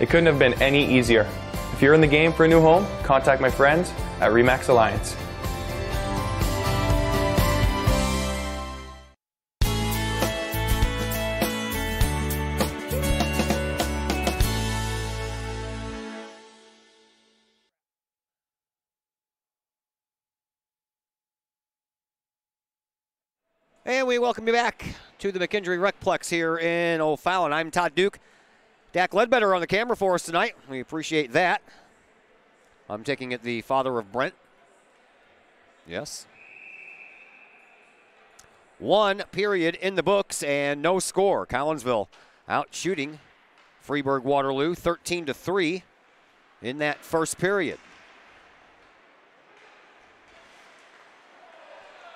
It couldn't have been any easier. If you're in the game for a new home, contact my friends at RE/MAX Alliance. And we welcome you back to the McKendree Recplex here in O'Fallon. I'm Todd Duke. Dak Ledbetter on the camera for us tonight. We appreciate that. I'm taking it the father of Brent. Yes. One period in the books and no score. Collinsville out shooting Freeburg Waterloo 13-3 in that first period.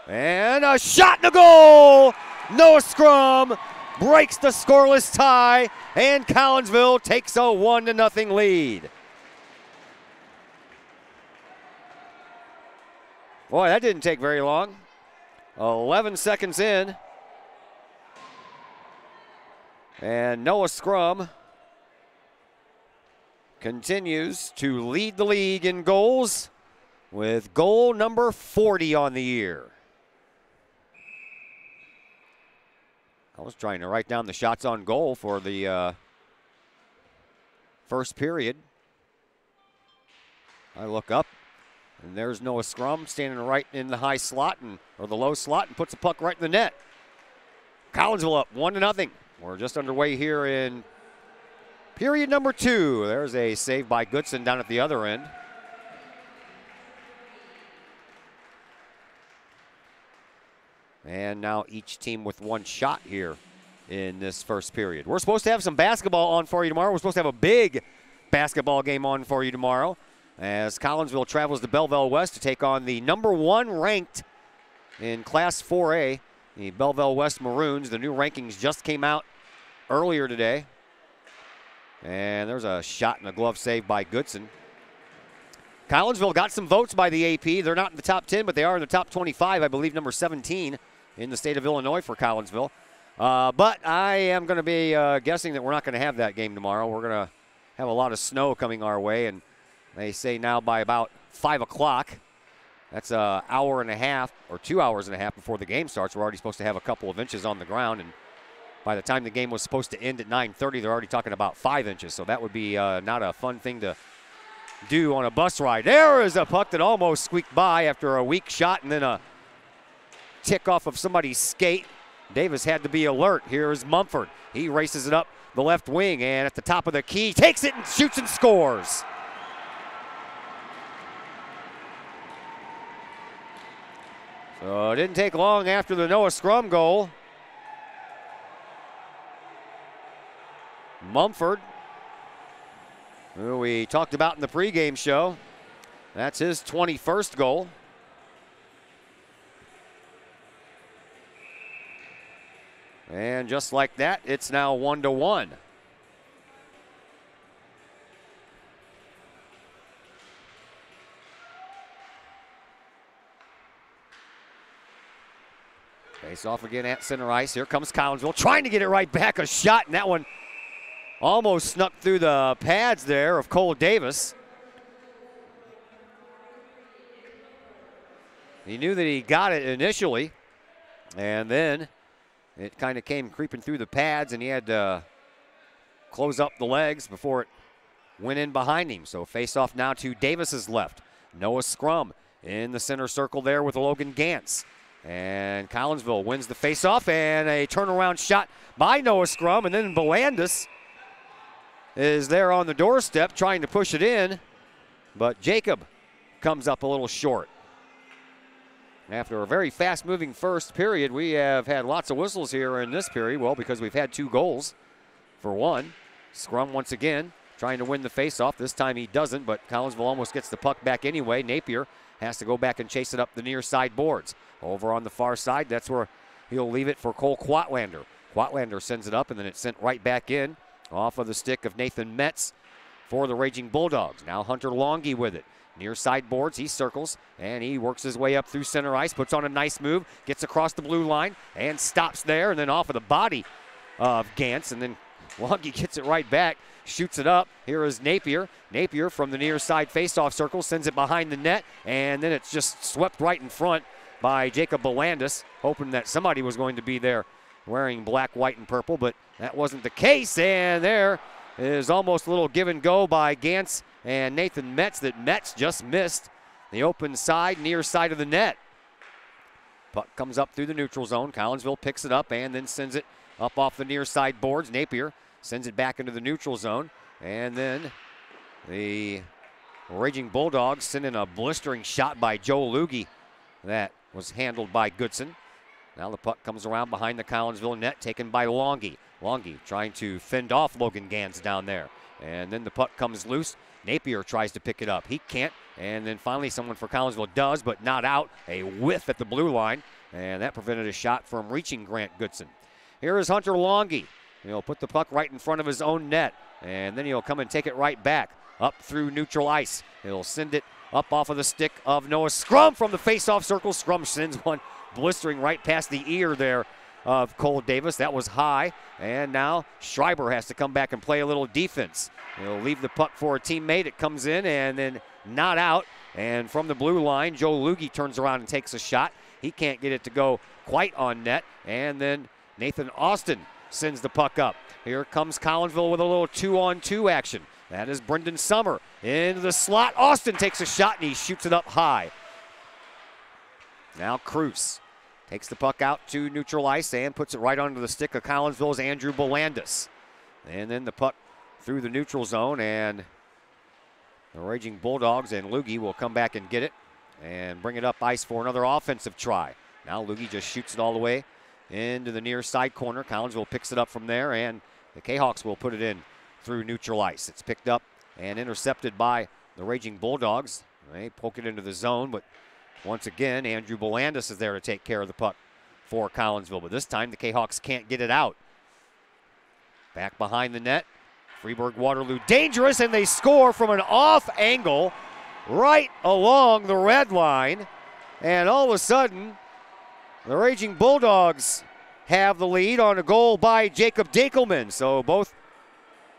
And a shot and a goal! Noah Scrum breaks the scoreless tie, and Collinsville takes a 1-0 lead. Boy, that didn't take very long. 11 seconds in. And Noah Scrum continues to lead the league in goals with goal number 40 on the year. I was trying to write down the shots on goal for the first period. I look up, and there's Noah Scrum standing right in the high slot, or the low slot, and puts the puck right in the net. Collinsville up 1-0. We're just underway here in period number 2. There's a save by Goodson down at the other end. And now each team with one shot here in this first period. We're supposed to have some basketball on for you tomorrow. We're supposed to have a big basketball game on for you tomorrow. as Collinsville travels to Belleville West to take on the #1 ranked in Class 4A, the Belleville West Maroons. The new rankings just came out earlier today. And there's a shot and a glove save by Goodson. Collinsville got some votes by the AP. They're not in the top 10, but they are in the top 25, I believe, number 17 in the state of Illinois for Collinsville. But I am going to be guessing that we're not going to have that game tomorrow. We're going to have a lot of snow coming our way, and they say now by about 5 o'clock. That's an hour and a half or 2 hours and a half before the game starts. We're already supposed to have a couple of inches on the ground, and by the time the game was supposed to end at 9:30, they're already talking about 5 inches. So that would be not a fun thing to do on a bus ride. There is a puck that almost squeaked by after a weak shot and then a tick off of somebody's skate. Davis had to be alert. Here is Mumford. He races it up the left wing, and at the top of the key, takes it and shoots and scores. So it didn't take long after the Noah Scrum goal. Mumford, who we talked about in the pregame show, that's his 21st goal. And just like that, it's now 1-1. Face off again at center ice. Here comes Collinsville trying to get it right back. A shot, and that one almost snuck through the pads there of Cole Davis. He knew that he got it initially, and then it kind of came creeping through the pads, and he had to close up the legs before it went in behind him. So face off now to Davis's left. Noah Scrum in the center circle there with Logan Gantz. And Collinsville wins the face-off, and a turnaround shot by Noah Scrum, and then Belandis is there on the doorstep trying to push it in, but Jacob comes up a little short. After a very fast-moving first period, we have had lots of whistles here in this period. Well, because we've had 2 goals for one. Scrum once again trying to win the face-off. This time he doesn't, but Collinsville almost gets the puck back anyway. Napier has to go back and chase it up the near side boards. Over on the far side, that's where he'll leave it for Cole Quatlander. Quatlander sends it up, and then it's sent right back in off of the stick of Nathan Metz for the Raging Bulldogs. Now Hunter Longy with it. Near side boards, he circles, and he works his way up through center ice, puts on a nice move, gets across the blue line, and stops there, and then off of the body of Gantz, and then Longy gets it right back, shoots it up. Here is Napier. Napier from the near side faceoff circle, sends it behind the net, and then it's just swept right in front by Jacob Belandis, hoping that somebody was going to be there wearing black, white, and purple, but that wasn't the case, and there is almost a little give and go by Gantz and Nathan Metz that Metz just missed the open side, near side of the net. Puck comes up through the neutral zone. Collinsville picks it up and then sends it up off the near side boards. Napier sends it back into the neutral zone, and then the Raging Bulldogs send in a blistering shot by Joe Loogie that was handled by Goodson. Now the puck comes around behind the Collinsville net, taken by Longy. Longy trying to fend off Logan Gantz down there. And then the puck comes loose. Napier tries to pick it up. He can't. And then finally someone for Collinsville does, but not out. A whiff at the blue line. And that prevented a shot from reaching Grant Goodson. Here is Hunter Longy. He'll put the puck right in front of his own net. And then he'll come and take it right back up through neutral ice. He'll send it up off of the stick of Noah Scrum from the face-off circle. Scrum sends one blistering right past the ear there of Cole Davis. That was high, and now Schreiber has to come back and play a little defense. He'll leave the puck for a teammate. It comes in and then not out, and from the blue line, Joe Loogie turns around and takes a shot. He can't get it to go quite on net, and then Nathan Austin sends the puck up. Here comes Collinsville with a little 2-on-2 action. That is Brendan Summer into the slot. Austin takes a shot, and he shoots it up high. Now Cruz takes the puck out to neutral ice and puts it right onto the stick of Collinsville's Andrew Belandis. And then the puck through the neutral zone, and the Raging Bulldogs and Loogie will come back and get it and bring it up ice for another offensive try. Now Loogie just shoots it all the way into the near side corner. Collinsville picks it up from there, and the Kahoks will put it in through neutral ice. It's picked up and intercepted by the Raging Bulldogs. They poke it into the zone, but once again, Andrew Bolandis is there to take care of the puck for Collinsville. But this time, the Kahawks can't get it out. Back behind the net. Freeburg Waterloo dangerous, and they score from an off angle right along the red line. And all of a sudden, the Raging Bulldogs have the lead on a goal by Jacob Dinkelman. So both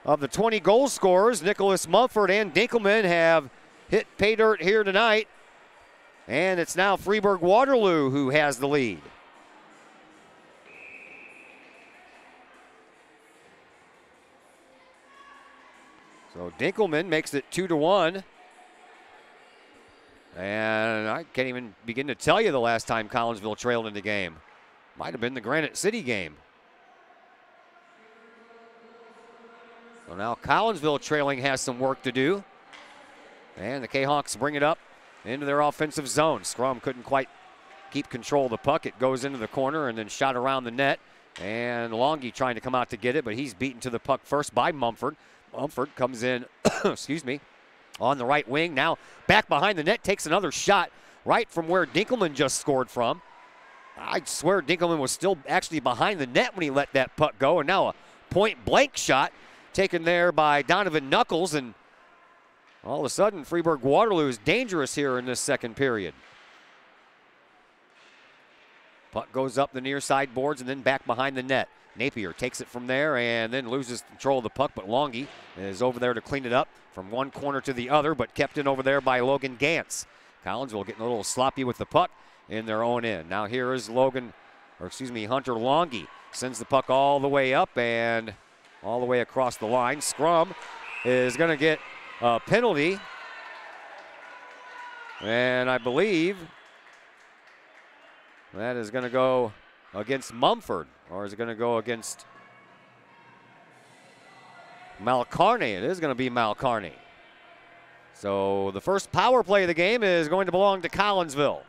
of the 20 goal scorers, Nicholas Mumford and Dinkelman, have hit pay dirt here tonight. And it's now Freeburg Waterloo who has the lead. So Dinkelman makes it 2-1. And I can't even begin to tell you the last time Collinsville trailed in the game. Might have been the Granite City game. So now Collinsville trailing has some work to do. And the Kahawks bring it up into their offensive zone. Scrum couldn't quite keep control of the puck. It goes into the corner and then shot around the net. And Longy trying to come out to get it, but he's beaten to the puck first by Mumford. Mumford comes in, excuse me, on the right wing. Now back behind the net, takes another shot right from where Dinkelman just scored from. I swear Dinkelman was still actually behind the net when he let that puck go. And now a point-blank shot taken there by Donovan Knuckles. And all of a sudden, Freeburg Waterloo is dangerous here in this second period. Puck goes up the near side boards and then back behind the net. Napier takes it from there and then loses control of the puck, but Longy is over there to clean it up from one corner to the other, but kept in over there by Logan Gantz. Collinsville getting a little sloppy with the puck in their own end. Now here is Hunter Longy. Sends the puck all the way up and all the way across the line. Scrum is going to get a penalty. And I believe that is going to go against Mumford, or is it going to go against Malcarney? It is going to be Malcarney. So the first power play of the game is going to belong to Collinsville.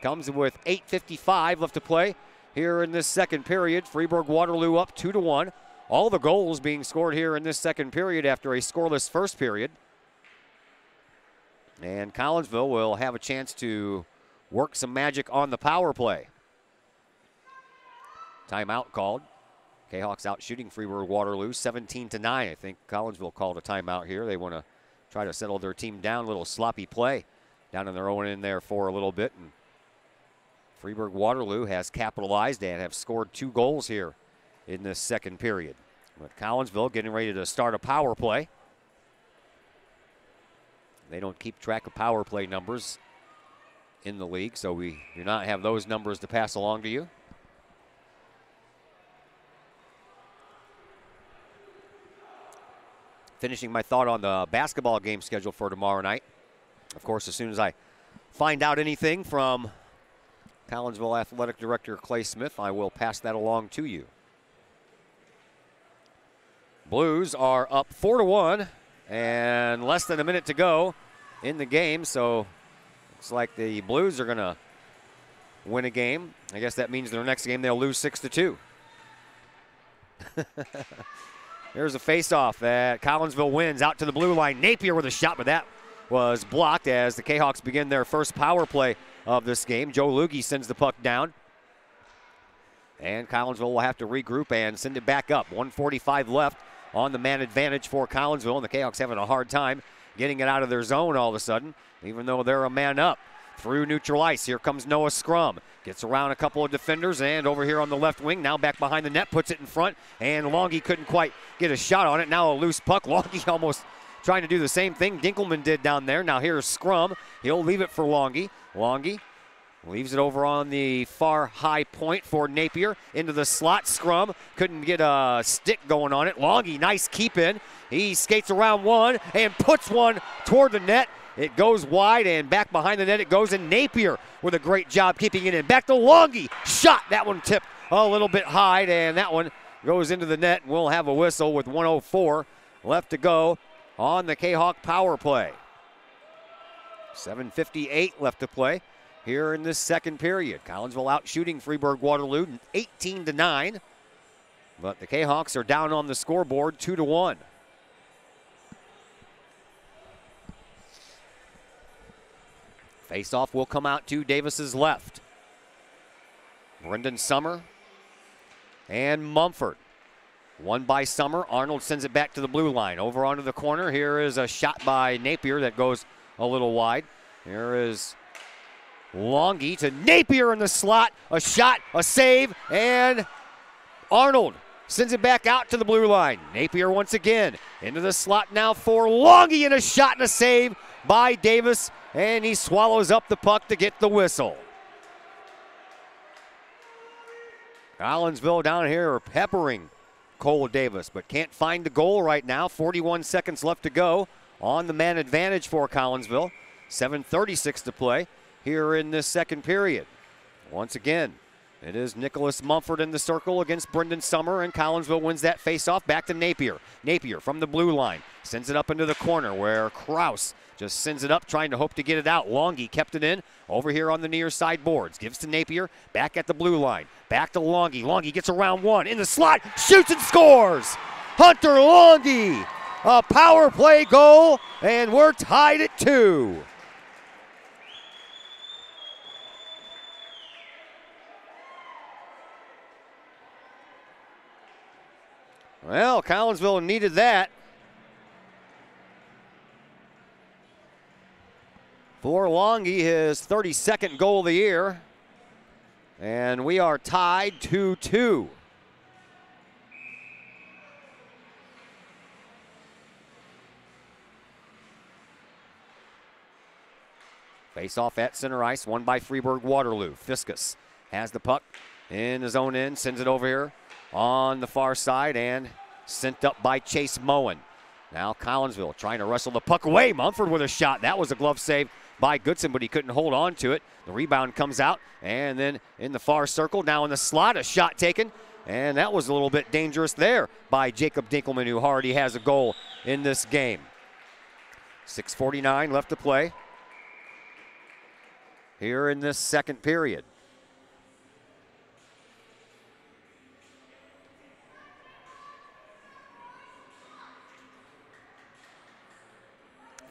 Comes with 8:55 left to play here in this second period. Freeburg Waterloo up 2-1. All the goals being scored here in this second period after a scoreless first period. And Collinsville will have a chance to work some magic on the power play. Timeout called. Kahawks out shooting Freeburg Waterloo 17-9. I think Collinsville called a timeout here. They want to try to settle their team down. A little sloppy play down in their own end there for a little bit. And Freeburg Waterloo has capitalized and have scored 2 goals here in this second period. But Collinsville getting ready to start a power play. They don't keep track of power play numbers in the league, so we do not have those numbers to pass along to you. Finishing my thought on the basketball game schedule for tomorrow night. Of course, as soon as I find out anything from Collinsville Athletic Director Clay Smith, I will pass that along to you. Blues are up 4-1 and less than a minute to go in the game, so looks like the Blues are going to win a game. I guess that means their next game they'll lose 6-2. There's a face-off that Collinsville wins out to the blue line. Napier with a shot, but that was blocked as the Kahawks begin their first power play of this game. Joe Loogie sends the puck down. And Collinsville will have to regroup and send it back up. 1:45 left on the man advantage for Collinsville. And the Kahawks having a hard time getting it out of their zone all of a sudden, even though they're a man up. Through neutral ice, here comes Noah Scrum. Gets around a couple of defenders and over here on the left wing, now back behind the net, puts it in front, and Longy couldn't quite get a shot on it. Now a loose puck. Longy almost trying to do the same thing Dinkelman did down there. Now here's Scrum. He'll leave it for Longy. Longy leaves it over on the far high point for Napier. Into the slot. Scrum couldn't get a stick going on it. Longy, nice keep in. He skates around one and puts one toward the net. It goes wide, and back behind the net it goes, and Napier with a great job keeping it in. Back to Longy. Shot. That one tipped a little bit high, and that one goes into the net. We'll have a whistle with 1:04 left to go on the Kahawk power play. 7:58 left to play here in this second period. Collinsville out shooting Freeburg Waterloo 18-9, but the Kahawks are down on the scoreboard 2-1. Face-off will come out to Davis's left. Brendan Summer and Mumford. One by Summer. Arnold sends it back to the blue line. Over onto the corner. Here is a shot by Napier that goes a little wide. Here is Longy to Napier in the slot. A shot, a save, and Arnold sends it back out to the blue line. Napier once again into the slot now for Longy, and a shot and a save by Davis, and he swallows up the puck to get the whistle. Collinsville down here are peppering Cole Davis, but can't find the goal right now. 41 seconds left to go on the man advantage for Collinsville. 7:36 to play here in this second period. Once again, it is Nicholas Mumford in the circle against Brendan Summer, and Collinsville wins that faceoff back to Napier. Napier from the blue line sends it up into the corner where Kraus just sends it up, trying to hope to get it out. Longy kept it in over here on the near side boards. Gives to Napier, back at the blue line. Back to Longy. Longy gets around one, in the slot, shoots and scores! Hunter Longy, a power play goal, and we're tied at 2. Well, Collinsville needed that. For Longy, his 32nd goal of the year. And we are tied 2-2. Face off at center ice, won by Freeburg Waterloo. Fiskus has the puck in his own end, sends it over here on the far side, and sent up by Chase Moen. Now Collinsville trying to wrestle the puck away. Mumford with a shot. That was a glove save by Goodson, but he couldn't hold on to it. The rebound comes out, and then in the far circle, now in the slot, a shot taken, and that was a little bit dangerous there by Jacob Dinkelman, who already has a goal in this game. 6:49 left to play here in this second period.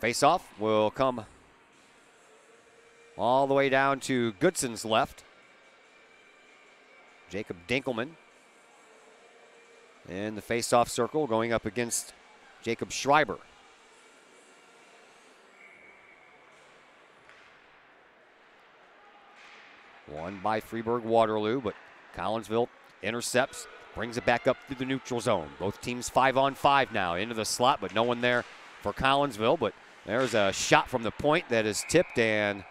Face-off will come all the way down to Goodson's left. Jacob Dinkelman in the face-off circle going up against Jacob Schreiber. Won by Freeburg Waterloo, but Collinsville intercepts, brings it back up through the neutral zone. Both teams 5-on-5 now into the slot, but no one there for Collinsville. But there's a shot from the point that is tipped, and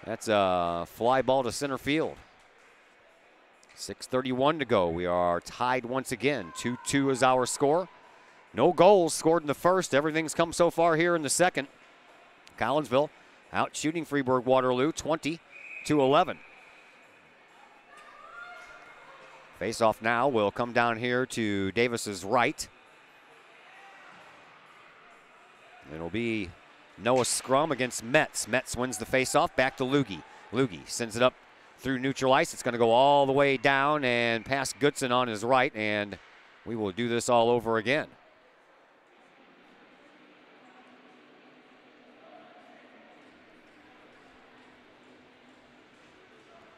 that's a fly ball to center field. 6:31 to go. We are tied once again. 2-2 is our score. No goals scored in the first. Everything's come so far here in the second. Collinsville out shooting Freeburg Waterloo 20-11. Face-off now will come down here to Davis's right. It'll be Noah Scrum against Metz. Metz wins the face-off, back to Lugie. Lugie sends it up through neutral ice. It's going to go all the way down and past Goodson on his right, and we will do this all over again.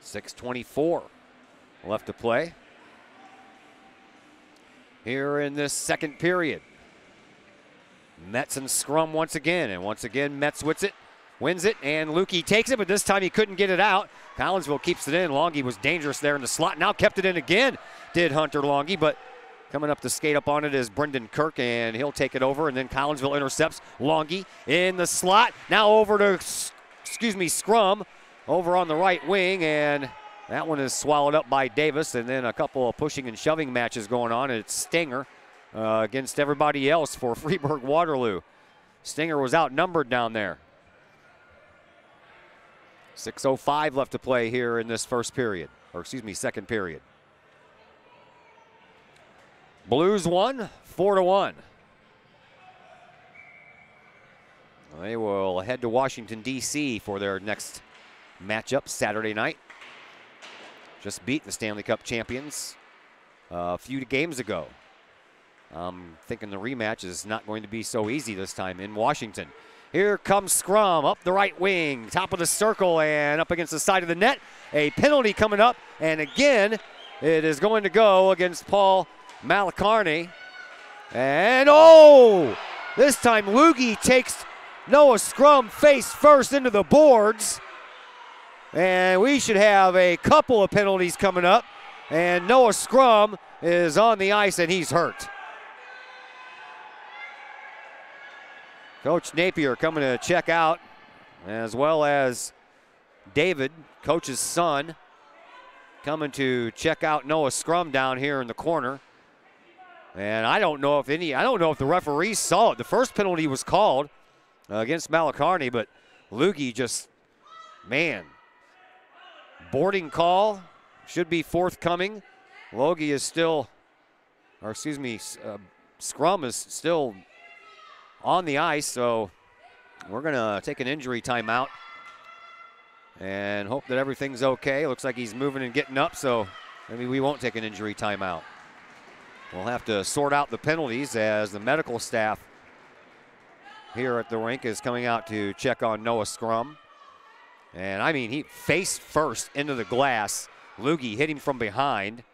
.624 left to play here in this second period. Metz and Scrum once again, and once again Metz wins it, and Lukey takes it, but this time he couldn't get it out. Collinsville keeps it in. Longy was dangerous there in the slot. Now kept it in again, did Hunter Longy, but coming up to skate up on it is Brendan Kirk, and he'll take it over, and then Collinsville intercepts Longy in the slot. Now over to, Scrum over on the right wing, and that one is swallowed up by Davis, and then a couple of pushing and shoving matches going on, and it's Stinger against everybody else for Freeburg Waterloo. Stinger was outnumbered down there. 6:05 left to play here in this second period. Blues won 4-1. They will head to Washington, D.C. for their next matchup Saturday night. Just beat the Stanley Cup champions a few games ago. I'm thinking the rematch is not going to be so easy this time in Washington. Here comes Scrum up the right wing, top of the circle and up against the side of the net. A penalty coming up, and again, it is going to go against Paul Malacarny. And oh, this time Loogie takes Noah Scrum face first into the boards. And we should have a couple of penalties coming up. And Noah Scrum is on the ice and he's hurt. Coach Napier coming to check out, as well as David, coach's son, coming to check out Noah Scrum down here in the corner. And I don't know if the referees saw it. The first penalty was called against Malacarny, but Loogie just, man, boarding call should be forthcoming. Logie is still, or excuse me, Scrum is still on the ice, so we're gonna take an injury timeout and hope that everything's okay. Looks like he's moving and getting up, so maybe we won't take an injury timeout. We'll have to sort out the penalties as the medical staff here at the rink is coming out to check on Noah Scrum. And I mean, he face first into the glass. Loogie hit him from behind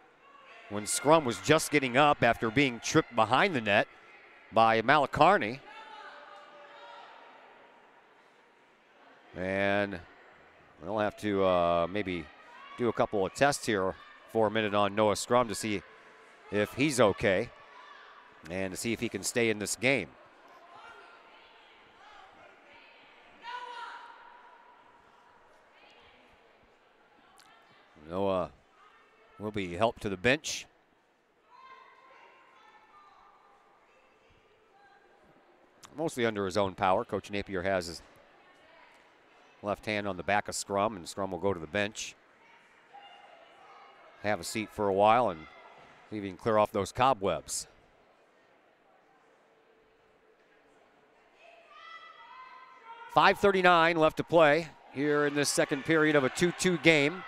when Scrum was just getting up after being tripped behind the net by Malacarny. And we'll have to maybe do a couple of tests here for a minute on Noah Scrum to see if he's okay and to see if he can stay in this game. Noah will be helped to the bench. Mostly under his own power. Coach Napier has his left hand on the back of Scrum, and Scrum will go to the bench. Have a seat for a while and see if he can clear off those cobwebs. .5:39 left to play here in this second period of a 2-2 game.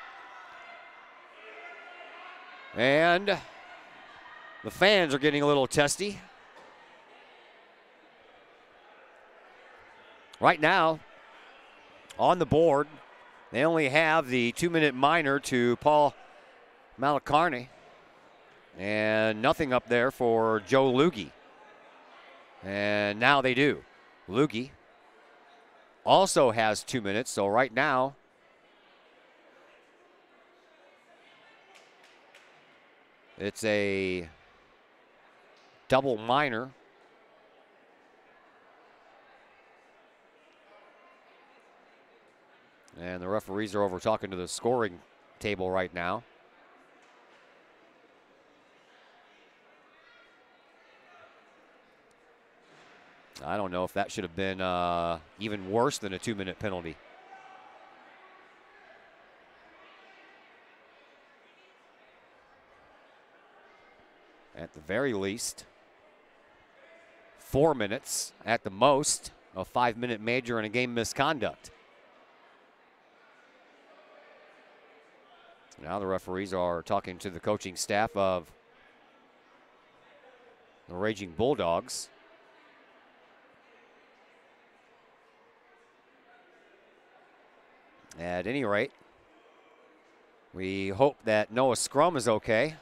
And the fans are getting a little testy. Right now, on the board, they only have the 2-minute minor to Paul Malacarny. And nothing up there for Joe Loogie. And now they do. Loogie also has 2 minutes, so right now, it's a double minor. And the referees are over talking to the scoring table right now. I don't know if that should have been even worse than a 2-minute penalty. At the very least, 4 minutes at the most, a 5-minute major and a game misconduct. Now the referees are talking to the coaching staff of the Raging Bulldogs. At any rate, we hope that Noah Scrum is okay.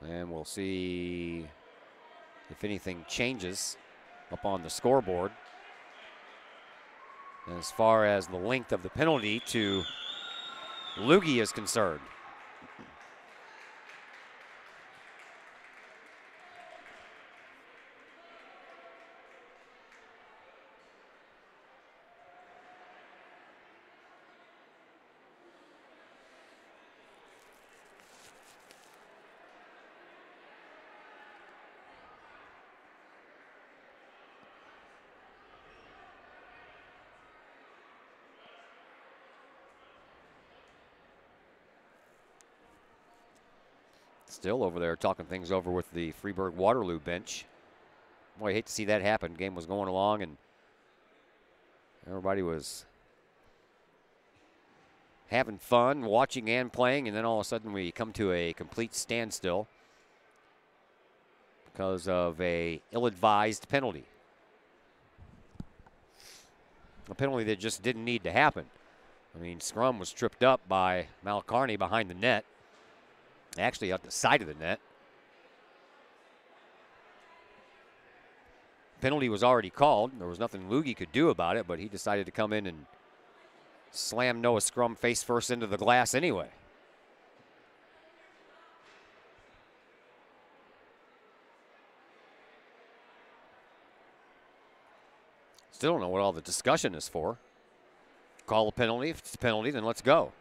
And we'll see if anything changes up on the scoreboard as far as the length of the penalty to Loogie is concerned. Still over there talking things over with the Freeburg Waterloo bench. Boy, I hate to see that happen. Game was going along and everybody was having fun, watching and playing, and then all of a sudden we come to a complete standstill because of a ill-advised penalty. A penalty that just didn't need to happen. I mean, scrum was tripped up by Malcarney behind the net, actually at the side of the net. Penalty was already called. There was nothing Lugie could do about it, but he decided to come in and slam Noah Scrum face first into the glass anyway. Still don't know what all the discussion is for. Call a penalty. If it's a penalty, then let's go.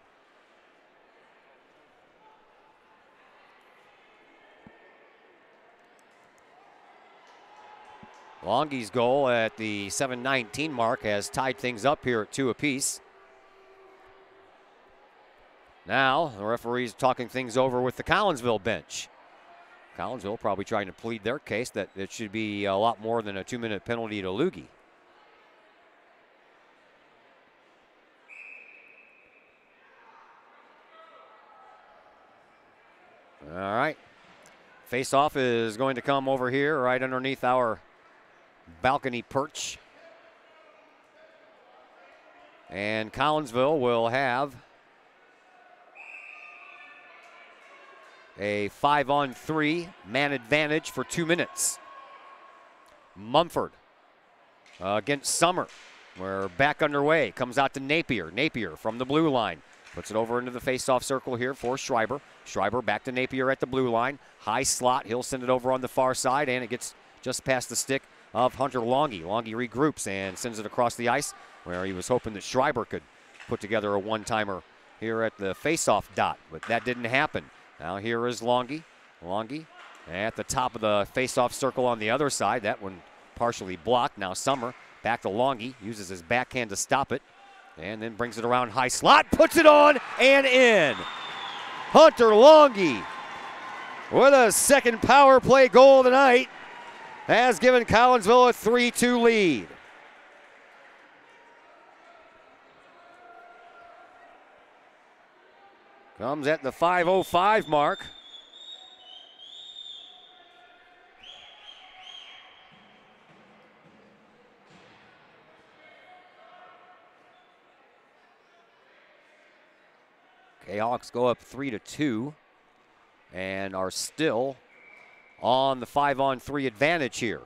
Longy's goal at the 7:19 mark has tied things up here at 2 apiece. Now, the referee's talking things over with the Collinsville bench. Collinsville probably trying to plead their case that it should be a lot more than a 2-minute penalty to Lugie. All right. Face-off is going to come over here right underneath our balcony perch. And Collinsville will have a 5-on-3 man advantage for 2 minutes. Mumford against Summer. We're back underway. Comes out to Napier. Napier from the blue line. Puts it over into the face-off circle here for Schreiber. Schreiber back to Napier at the blue line. High slot. He'll send it over on the far side, and it gets just past the stick of Hunter Longy. Longy regroups and sends it across the ice, where he was hoping that Schreiber could put together a one-timer here at the face-off dot, but that didn't happen. Now here is Longy. Longy at the top of the face-off circle on the other side. That one partially blocked. Now Summer back to Longy. Uses his backhand to stop it. And then brings it around high slot. Puts it on and in. Hunter Longy with a second power play goal tonight has given Collinsville a 3-2 lead. Comes at the 5:05 mark. Kahawks go up 3-2 and are still on the 5-on-3 advantage here.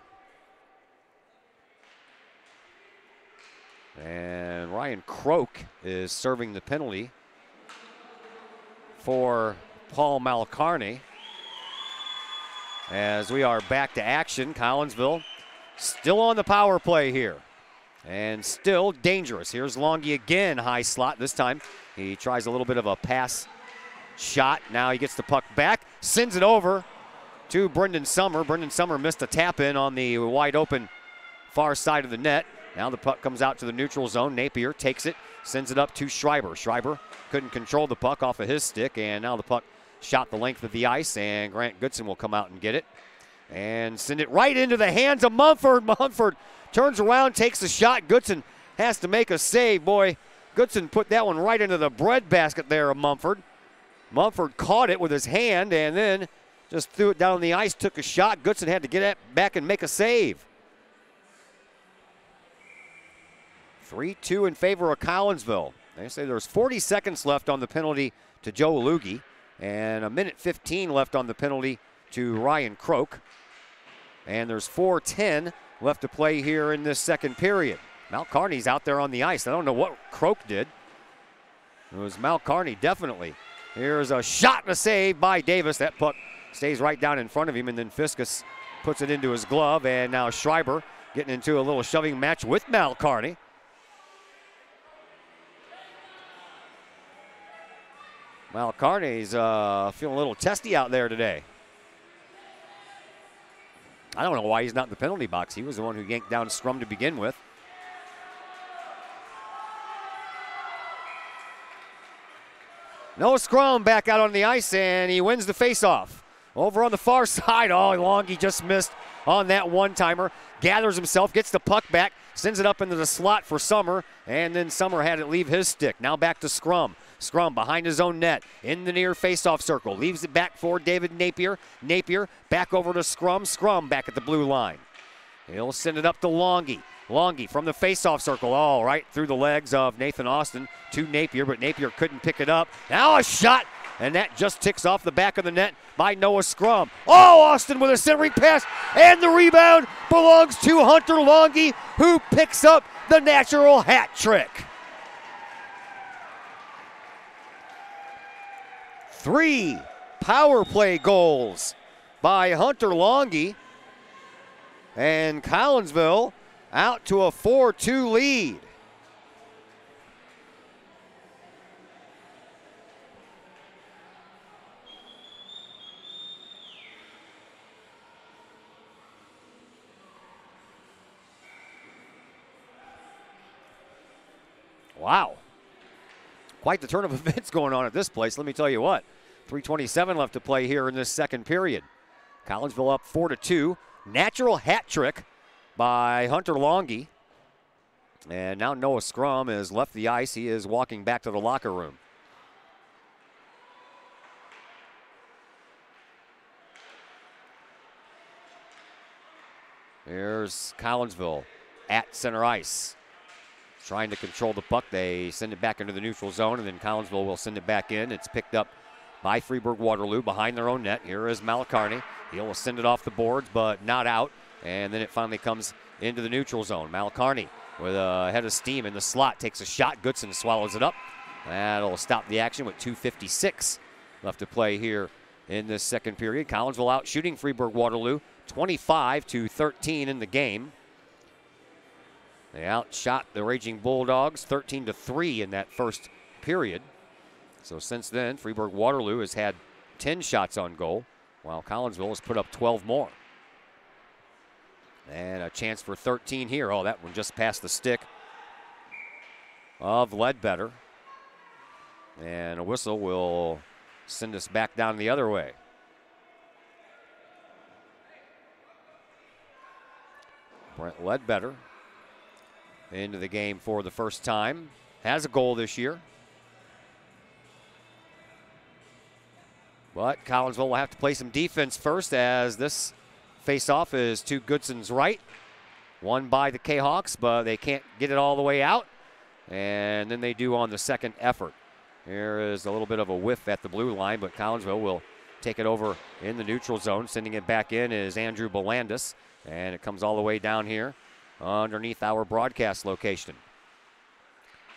And Ryan Croak is serving the penalty for Paul Malcarney. As we are back to action, Collinsville still on the power play here. And still dangerous. Here's Longy again, high slot. This time he tries a little bit of a pass shot. Now he gets the puck back, sends it over to Brendan Summer. Brendan Summer missed a tap in on the wide open far side of the net. Now the puck comes out to the neutral zone. Napier takes it, sends it up to Schreiber. Schreiber couldn't control the puck off of his stick, and now the puck shot the length of the ice, and Grant Goodson will come out and get it and send it right into the hands of Mumford. Mumford turns around, takes a shot. Goodson has to make a save. Boy, Goodson put that one right into the breadbasket there of Mumford. Mumford caught it with his hand and then just threw it down on the ice, took a shot. Goodson had to get back and make a save. 3-2 in favor of Collinsville. They say there's 40 seconds left on the penalty to Joe Lugie and 1:15 left on the penalty to Ryan Croak. And there's 4:10 left to play here in this second period. Malcarney's out there on the ice. I don't know what Croak did. It was Malcarney, definitely. Here's a shot and a save by Davis. That puck stays right down in front of him, and then Fiskus puts it into his glove, and now Schreiber getting into a little shoving match with Malcarney. Malcarney's feeling a little testy out there today. I don't know why he's not in the penalty box. He was the one who yanked down Scrum to begin with. No Scrum back out on the ice, and he wins the faceoff. Over on the far side, oh, Longy just missed on that one-timer. Gathers himself, gets the puck back, sends it up into the slot for Summer, and then Summer had it leave his stick. Now back to Scrum. Scrum behind his own net in the near faceoff circle. Leaves it back for David Napier. Napier back over to Scrum. Scrum back at the blue line. He'll send it up to Longy. Longy from the faceoff circle, all right through the legs of Nathan Austin to Napier, but Napier couldn't pick it up. Now a shot, and that just ticks off the back of the net by Noah Scrum. Oh, Austin with a centering pass, and the rebound belongs to Hunter Longy, who picks up the natural hat trick. 3 power play goals by Hunter Longy, and Collinsville out to a 4-2 lead. Wow. Quite the turn of events going on at this place, let me tell you what. 3:27 left to play here in this second period. Collinsville up 4-2. Natural hat trick by Hunter Longy. And now Noah Scrum has left the ice. He is walking back to the locker room. Here's Collinsville at center ice. Trying to control the puck. They send it back into the neutral zone, and then Collinsville will send it back in. It's picked up by Freeburg Waterloo behind their own net. Here is Malacarney. He'll send it off the boards, but not out. And then it finally comes into the neutral zone. Malacarney with a head of steam in the slot takes a shot. Goodson swallows it up. That'll stop the action with 2:56 left to play here in this second period. Collinsville out shooting Freeburg Waterloo 25-13 in the game. They outshot the Raging Bulldogs 13-3 in that first period. So since then, Freeburg Waterloo has had 10 shots on goal, while Collinsville has put up 12 more. And a chance for 13 here. Oh, that one just passed the stick of Ledbetter. And a whistle will send us back down the other way. Brent Ledbetter into the game for the first time. Has a goal this year. But Collinsville will have to play some defense first, as this face-off is to Goodson's right. Won by the Kahawks, but they can't get it all the way out. And then they do on the second effort. Here is a little bit of a whiff at the blue line, but Collinsville will take it over in the neutral zone. Sending it back in is Andrew Belandis, and it comes all the way down here underneath our broadcast location.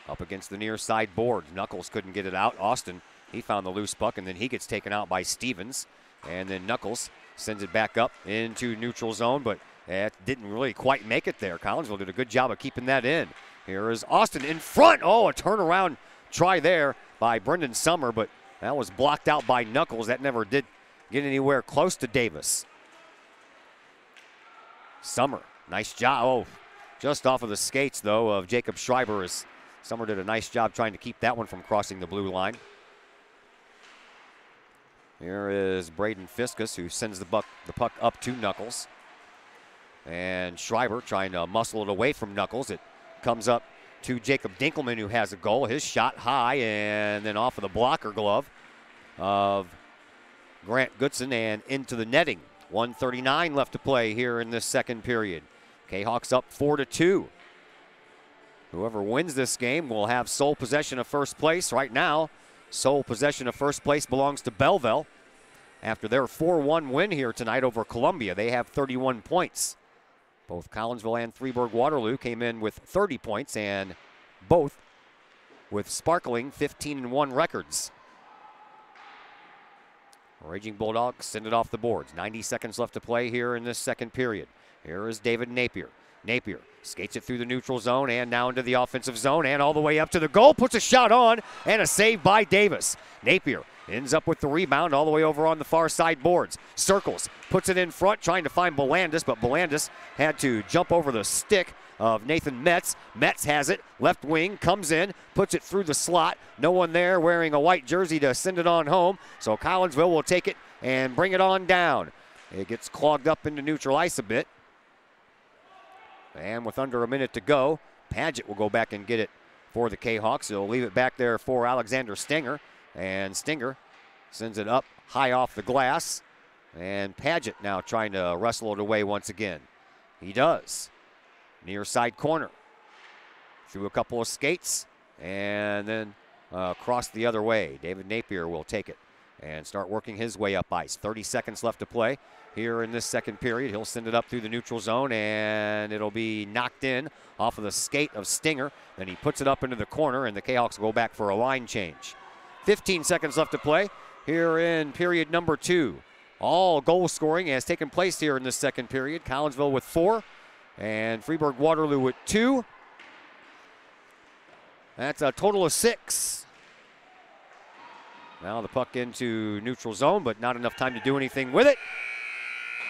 Up against the near side board. Knuckles couldn't get it out. Austin, he found the loose puck, and then he gets taken out by Stevens. And then Knuckles sends it back up into neutral zone, but it didn't really quite make it there. Collinsville did a good job of keeping that in. Here is Austin in front. Oh, a turnaround try there by Brendan Summer, but that was blocked out by Knuckles. That never did get anywhere close to Davis. Summer, nice job. Oh, just off of the skates, though, of Jacob Schreiber. As Summer did a nice job trying to keep that one from crossing the blue line. Here is Braden Fiskus, who sends the puck up to Knuckles. And Schreiber trying to muscle it away from Knuckles. It comes up to Jacob Dinkelman, who has a goal. His shot high and then off of the blocker glove of Grant Goodson and into the netting. 1:39 left to play here in this second period. Kahawks up 4-2. Whoever wins this game will have sole possession of first place. Right now, sole possession of first place belongs to Belleville. After their 4-1 win here tonight over Columbia, they have 31 points. Both Collinsville and Freeburg Waterloo came in with 30 points, and both with sparkling 15-1 records. Raging Bulldogs send it off the boards. 90 seconds left to play here in this second period. Here is David Napier. Napier skates it through the neutral zone and now into the offensive zone and all the way up to the goal. Puts a shot on and a save by Davis. Napier ends up with the rebound all the way over on the far side boards. Circles, puts it in front, trying to find Belandis, but Belandis had to jump over the stick of Nathan Metz. Metz has it, left wing, comes in, puts it through the slot. No one there wearing a white jersey to send it on home, so Collinsville will take it and bring it on down. It gets clogged up into neutral ice a bit. And with under a minute to go, Paget will go back and get it for the Kahawks. He'll leave it back there for Alexander Stinger, and Stinger sends it up high off the glass, and Paget now trying to wrestle it away once again. He does. Near side corner. Through a couple of skates, and then across the other way. David Napier will take it and start working his way up ice. 30 seconds left to play here in this second period. He'll send it up through the neutral zone, and it'll be knocked in off of the skate of Stinger. Then he puts it up into the corner, and the Kahawks go back for a line change. 15 seconds left to play here in period number 2. All goal scoring has taken place here in this second period. Collinsville with 4, and Freeburg Waterloo with 2. That's a total of 6. Now the puck into neutral zone, but not enough time to do anything with it.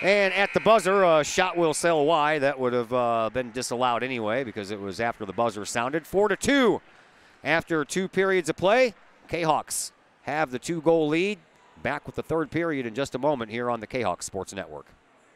And at the buzzer, a shot will sail wide. That would have been disallowed anyway because it was after the buzzer sounded. 4-2 after 2 periods of play. Kahawks have the 2-goal lead. Back with the third period in just a moment here on the Kahawks Sports Network.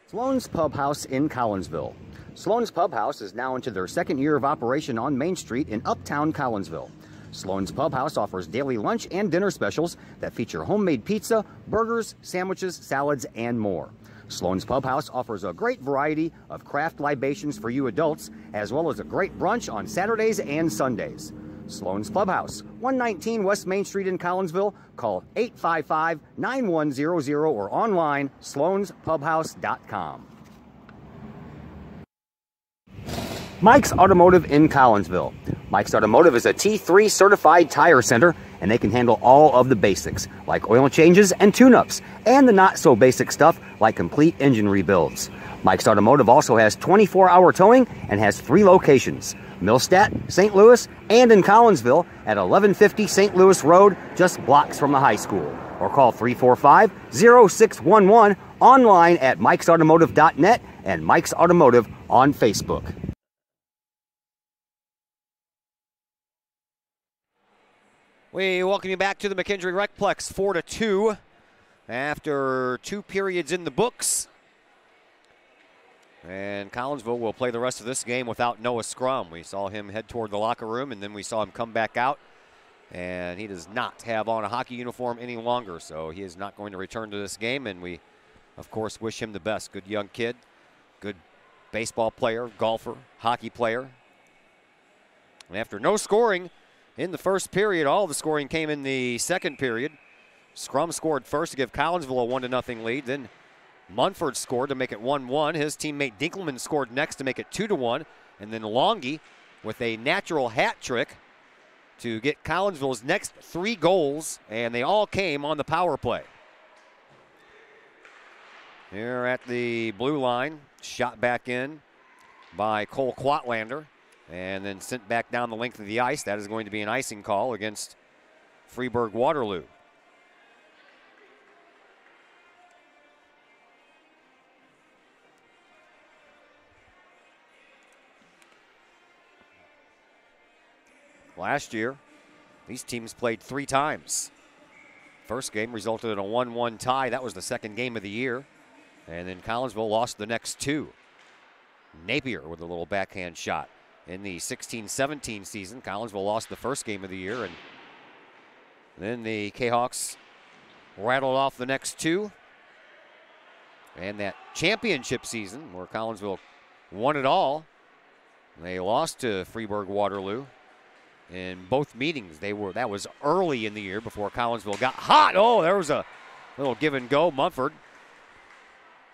Sloan's Pub House in Collinsville. Sloan's Pub House is now into their second year of operation on Main Street in uptown Collinsville. Sloan's Pub House offers daily lunch and dinner specials that feature homemade pizza, burgers, sandwiches, salads, and more. Sloan's Pub House offers a great variety of craft libations for you adults, as well as a great brunch on Saturdays and Sundays. Sloan's Pub House, 119 West Main Street in Collinsville. Call 855-9100 or online, sloanspubhouse.com. Mike's Automotive in Collinsville. Mike's Automotive is a T3 certified tire center, and they can handle all of the basics, like oil changes and tune-ups, and the not-so-basic stuff, like complete engine rebuilds. Mike's Automotive also has 24-hour towing and has 3 locations: Millstadt, St. Louis, and in Collinsville at 1150 St. Louis Road, just blocks from the high school. Or call 345-0611, online at mikesautomotive.net and Mike's Automotive on Facebook. We welcome you back to the McKendree Recplex. 4-2 after 2 periods in the books. And Collinsville will play the rest of this game without Noah Scrum. We saw him head toward the locker room, and then we saw him come back out. And he does not have on a hockey uniform any longer, so he is not going to return to this game. And we, of course, wish him the best. Good young kid, good baseball player, golfer, hockey player. And after no scoring in the first period, all the scoring came in the second period. Scrum scored first to give Collinsville a 1-0 lead. Then Munford scored to make it 1-1. His teammate Dinkelman scored next to make it 2-1. And then Longy with a natural hat trick to get Collinsville's next 3 goals, and they all came on the power play. Here at the blue line, shot back in by Cole Quatlander, and then sent back down the length of the ice. That is going to be an icing call against Freeburg Waterloo. Last year, these teams played 3 times. First game resulted in a 1-1 tie. That was the second game of the year. And then Collinsville lost the next 2. Napier with a little backhand shot. In the 16-17 season, Collinsville lost the first game of the year. And then the Kahawks rattled off the next 2. And that championship season, where Collinsville won it all, they lost to Freeburg Waterloo. In both meetings, that was early in the year before Collinsville got hot. Oh, there was a little give and go. Mumford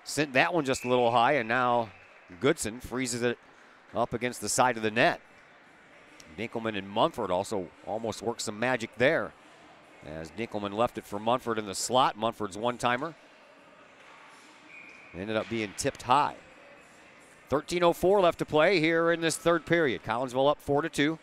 sent that one just a little high, and now Goodson freezes it up against the side of the net. Dinkelman and Mumford also almost worked some magic there, as Dinkelman left it for Mumford in the slot. Mumford's one-timer ended up being tipped high. 13:04 left to play here in this third period. Collinsville up 4-2.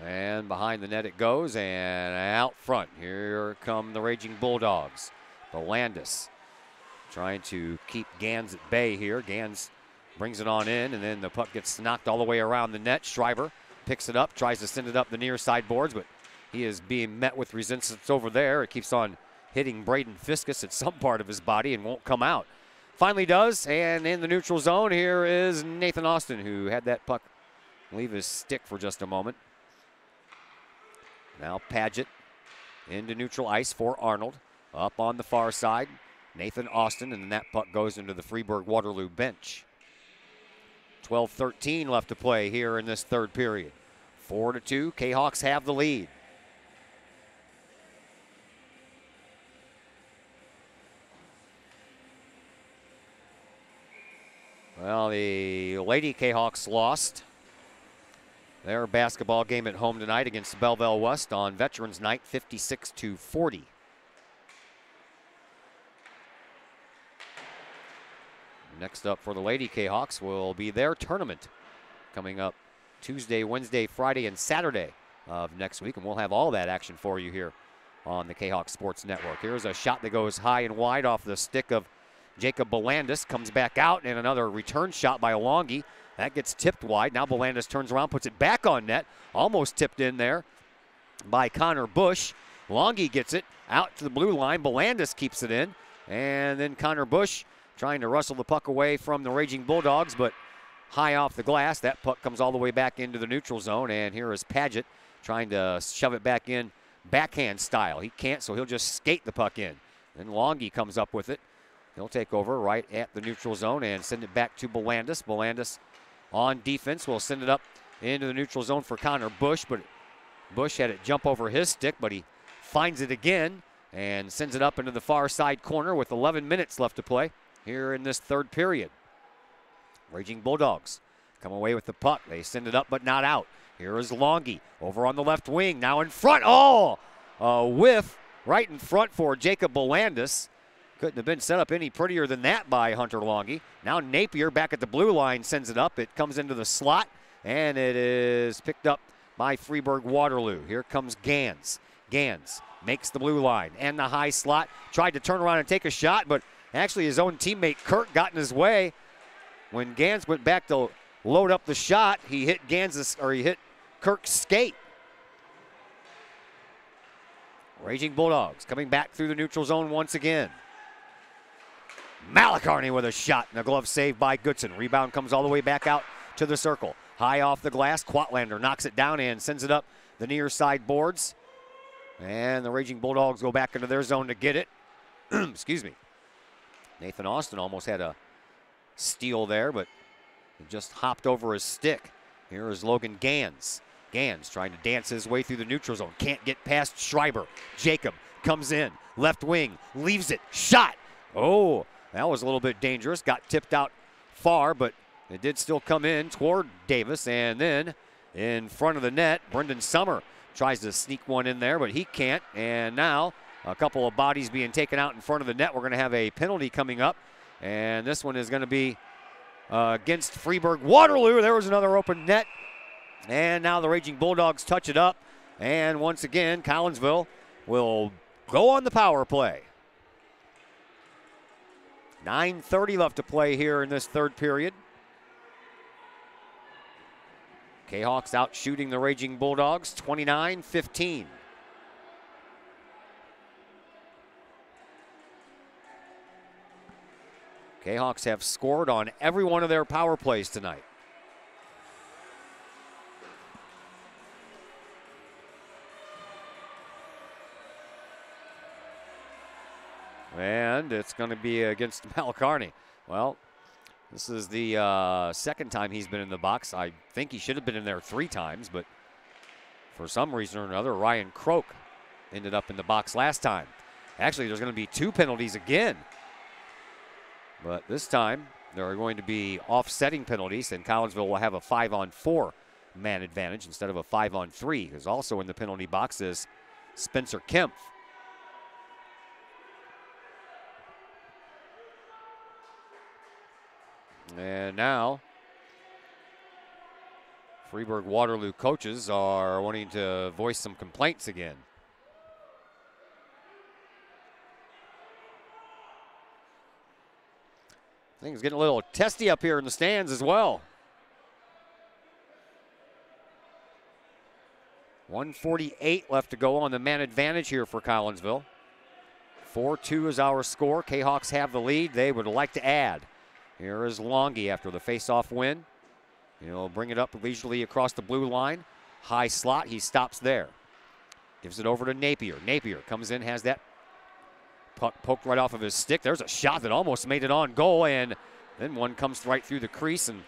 And behind the net it goes, and out front, here come the Raging Bulldogs. Belandis trying to keep Gans at bay here. Gans brings it on in, and then the puck gets knocked all the way around the net. Shriver picks it up, tries to send it up the near side boards, but he is being met with resistance over there. It keeps on hitting Braden Fiskus at some part of his body and won't come out. Finally does, and in the neutral zone, here is Nathan Austin, who had that puck leave his stick for just a moment. Now Paget into neutral ice for Arnold. Up on the far side, Nathan Austin, and that puck goes into the Freeburg Waterloo bench. 12:13 left to play here in this third period. 4-2, Kahawks have the lead. Well, the Lady Kahawks lost their basketball game at home tonight against Belleville West on Veterans Night, 56-40. Next up for the Lady Kahawks will be their tournament coming up Tuesday, Wednesday, Friday, and Saturday of next week, and we'll have all that action for you here on the Kahawk Sports Network. Here's a shot that goes high and wide off the stick of Jacob Belandis, comes back out, and another return shot by Alongi. That gets tipped wide. Now Belandis turns around, puts it back on net. Almost tipped in there by Connor Bush. Alongi gets it out to the blue line. Belandis keeps it in. And then Connor Bush trying to wrestle the puck away from the Raging Bulldogs, but high off the glass. That puck comes all the way back into the neutral zone, and here is Paget trying to shove it back in backhand style. He can't, so he'll just skate the puck in. Then Longy comes up with it. He'll take over right at the neutral zone and send it back to Belandis. Belandis on defense will send it up into the neutral zone for Connor Bush, but Bush had it jump over his stick, but he finds it again and sends it up into the far side corner with 11 minutes left to play here in this third period. Raging Bulldogs come away with the puck. They send it up but not out. Here is Longy over on the left wing, now in front. Oh, a whiff right in front for Jacob Belandis. Couldn't have been set up any prettier than that by Hunter Longy. Now Napier back at the blue line sends it up. It comes into the slot, and it is picked up by Freeburg Waterloo. Here comes Gans. Gans makes the blue line and the high slot. Tried to turn around and take a shot, but actually his own teammate Kirk got in his way. When Gans went back to load up the shot, he hit he hit Kirk's skate. Raging Bulldogs coming back through the neutral zone once again. Malacarney with a shot and a glove save by Goodson. Rebound comes all the way back out to the circle. High off the glass, Quatlander knocks it down and sends it up the near side boards. And the Raging Bulldogs go back into their zone to get it. Excuse me. Nathan Austin almost had a steal there, but it just hopped over his stick. Here is Logan Gans. Gans trying to dance his way through the neutral zone. Can't get past Schreiber. Jacob comes in. Left wing. Leaves it. Shot. Oh, that was a little bit dangerous. Got tipped out far, but it did still come in toward Davis. And then in front of the net, Brendan Summer tries to sneak one in there, but he can't. And now a couple of bodies being taken out in front of the net. We're going to have a penalty coming up. And this one is going to be against Freeburg Waterloo. There was another open net. And now the Raging Bulldogs touch it up. And once again, Collinsville will go on the power play. 9:30 left to play here in this third period. Kahawks out shooting the Raging Bulldogs, 29-15. Kahawks have scored on every one of their power plays tonight. And it's going to be against Malacarney. Well, this is the second time he's been in the box. I think he should have been in there 3 times, but for some reason or another, Ryan Croak ended up in the box last time. Actually, there's going to be 2 penalties again. But this time, there are going to be offsetting penalties, and Collinsville will have a 5-on-4 man advantage instead of a 5-on-3. Because also in the penalty box is Spencer Kempf. And now, Freeburg Waterloo coaches are wanting to voice some complaints again. Things getting a little testy up here in the stands as well. 1:48 left to go on the man advantage here for Collinsville. 4-2 is our score. Kahawks have the lead. They would like to add. Here is Longy after the face-off win. He'll bring it up leisurely across the blue line. High slot. He stops there. Gives it over to Napier. Napier comes in, has that puck poked right off of his stick. There's a shot that almost made it on goal, and then one comes right through the crease, and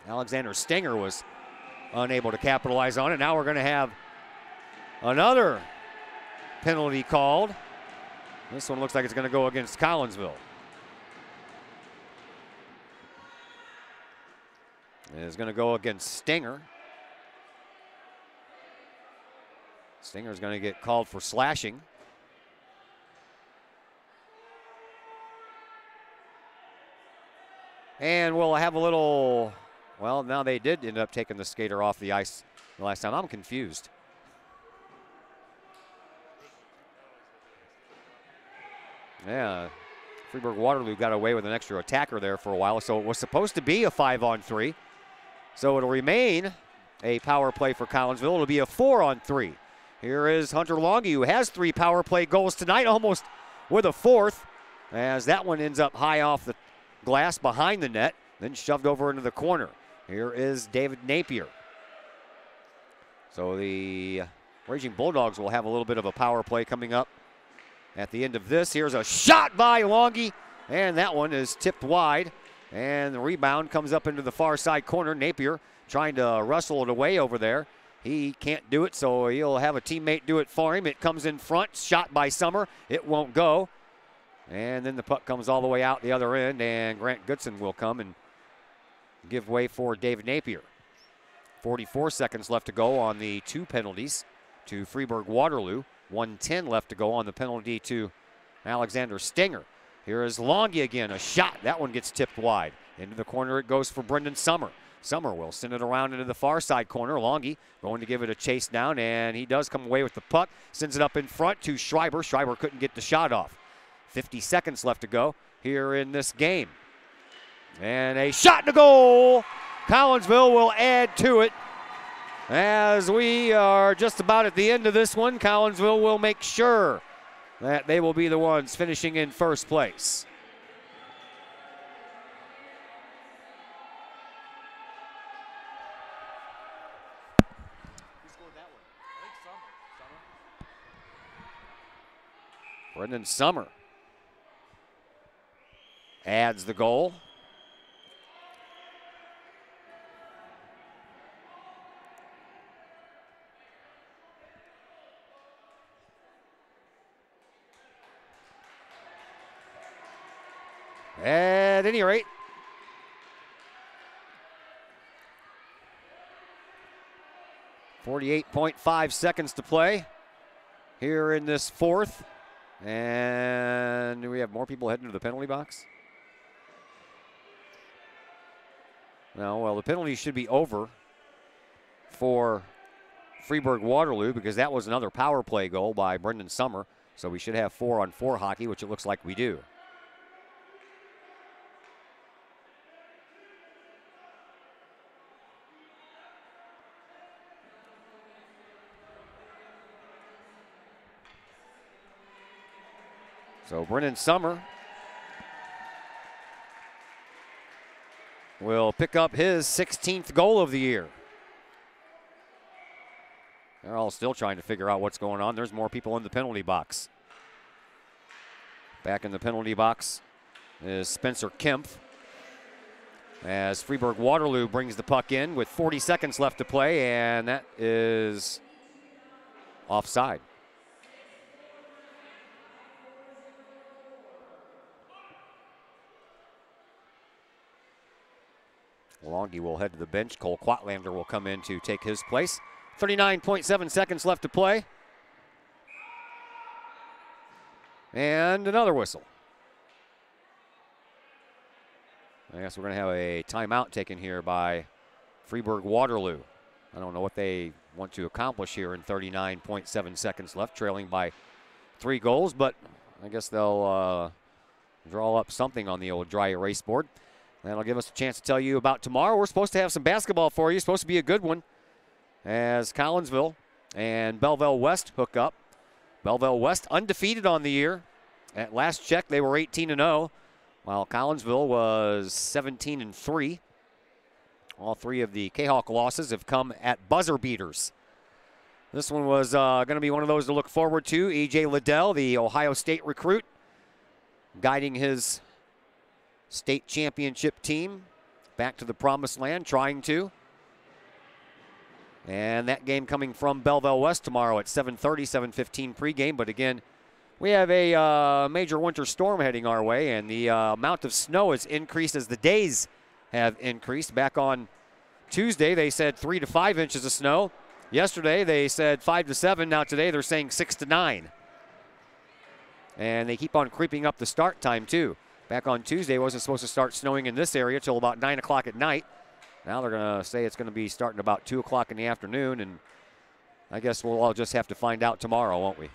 Alexander Stenger was unable to capitalize on it. Now we're going to have another penalty called. This one looks like it's going to go against Collinsville. It's going to go against Stenger. Stinger's going to get called for slashing. And we'll have a little, well, now they did end up taking the skater off the ice the last time. I'm confused. Yeah, Freeburg Waterloo got away with an extra attacker there for a while, so it was supposed to be a 5-on-3. So it'll remain a power play for Collinsville. It'll be a 4-on-3. Here is Hunter Longy, who has 3 power play goals tonight, almost with a 4th, as that one ends up high off the glass behind the net, then shoved over into the corner. Here is David Napier. So the Raging Bulldogs will have a little bit of a power play coming up at the end of this. Here's a shot by Longy, and that one is tipped wide, and the rebound comes up into the far side corner. Napier trying to wrestle it away over there. He can't do it, so he'll have a teammate do it for him. It comes in front, shot by Summer. It won't go. And then the puck comes all the way out the other end, and Grant Goodson will come and give way for David Napier. 44 seconds left to go on the 2 penalties to Freeburg Waterloo. 1:10 left to go on the penalty to Alexander Stenger. Here is Longy again, a shot. That one gets tipped wide. Into the corner it goes for Brendan Summer. Summer will send it around into the far side corner. Longy going to give it a chase down, and he does come away with the puck. Sends it up in front to Schreiber. Schreiber couldn't get the shot off. 50 seconds left to go here in this game. And a shot to goal. Collinsville will add to it. As we are just about at the end of this one, Collinsville will make sure that they will be the ones finishing in first place. Brendan Summer adds the goal. At any rate, .5 seconds to play here in this 4th. And do we have more people heading to the penalty box? No, well, the penalty should be over for Freeburg Waterloo because that was another power play goal by Brendan Summer. So we should have 4-on-4 hockey, which it looks like we do. So Brendan Summer will pick up his 16th goal of the year. They're all still trying to figure out what's going on. There's more people in the penalty box. Back in the penalty box is Spencer Kempf. As Freeburg Waterloo brings the puck in with 40 seconds left to play, and that is offside. Longy will head to the bench. Cole Quatlander will come in to take his place. 39.7 seconds left to play. And another whistle. I guess we're going to have a timeout taken here by Freeburg Waterloo. I don't know what they want to accomplish here in 39.7 seconds left, trailing by 3 goals, but I guess they'll draw up something on the old dry erase board. That'll give us a chance to tell you about tomorrow. We're supposed to have some basketball for you. It's supposed to be a good one as Collinsville and Belleville West hook up. Belleville West undefeated on the year. At last check, they were 18-0, while Collinsville was 17-3. All three of the Kahok losses have come at buzzer beaters. This one was going to be one of those to look forward to. E.J. Liddell, the Ohio State recruit, guiding his state championship team back to the promised land, trying to. And that game coming from Belleville West tomorrow at 7:30, 7:15 pregame. But again, we have a major winter storm heading our way, and the amount of snow has increased as the days have increased. Back on Tuesday, they said 3 to 5 inches of snow. Yesterday, they said 5 to 7. Now today, they're saying 6 to 9. And they keep on creeping up the start time, too. Back on Tuesday, it wasn't supposed to start snowing in this area till about 9 o'clock at night. Now they're going to say it's going to be starting about 2 o'clock in the afternoon, and I guess we'll all just have to find out tomorrow, won't we?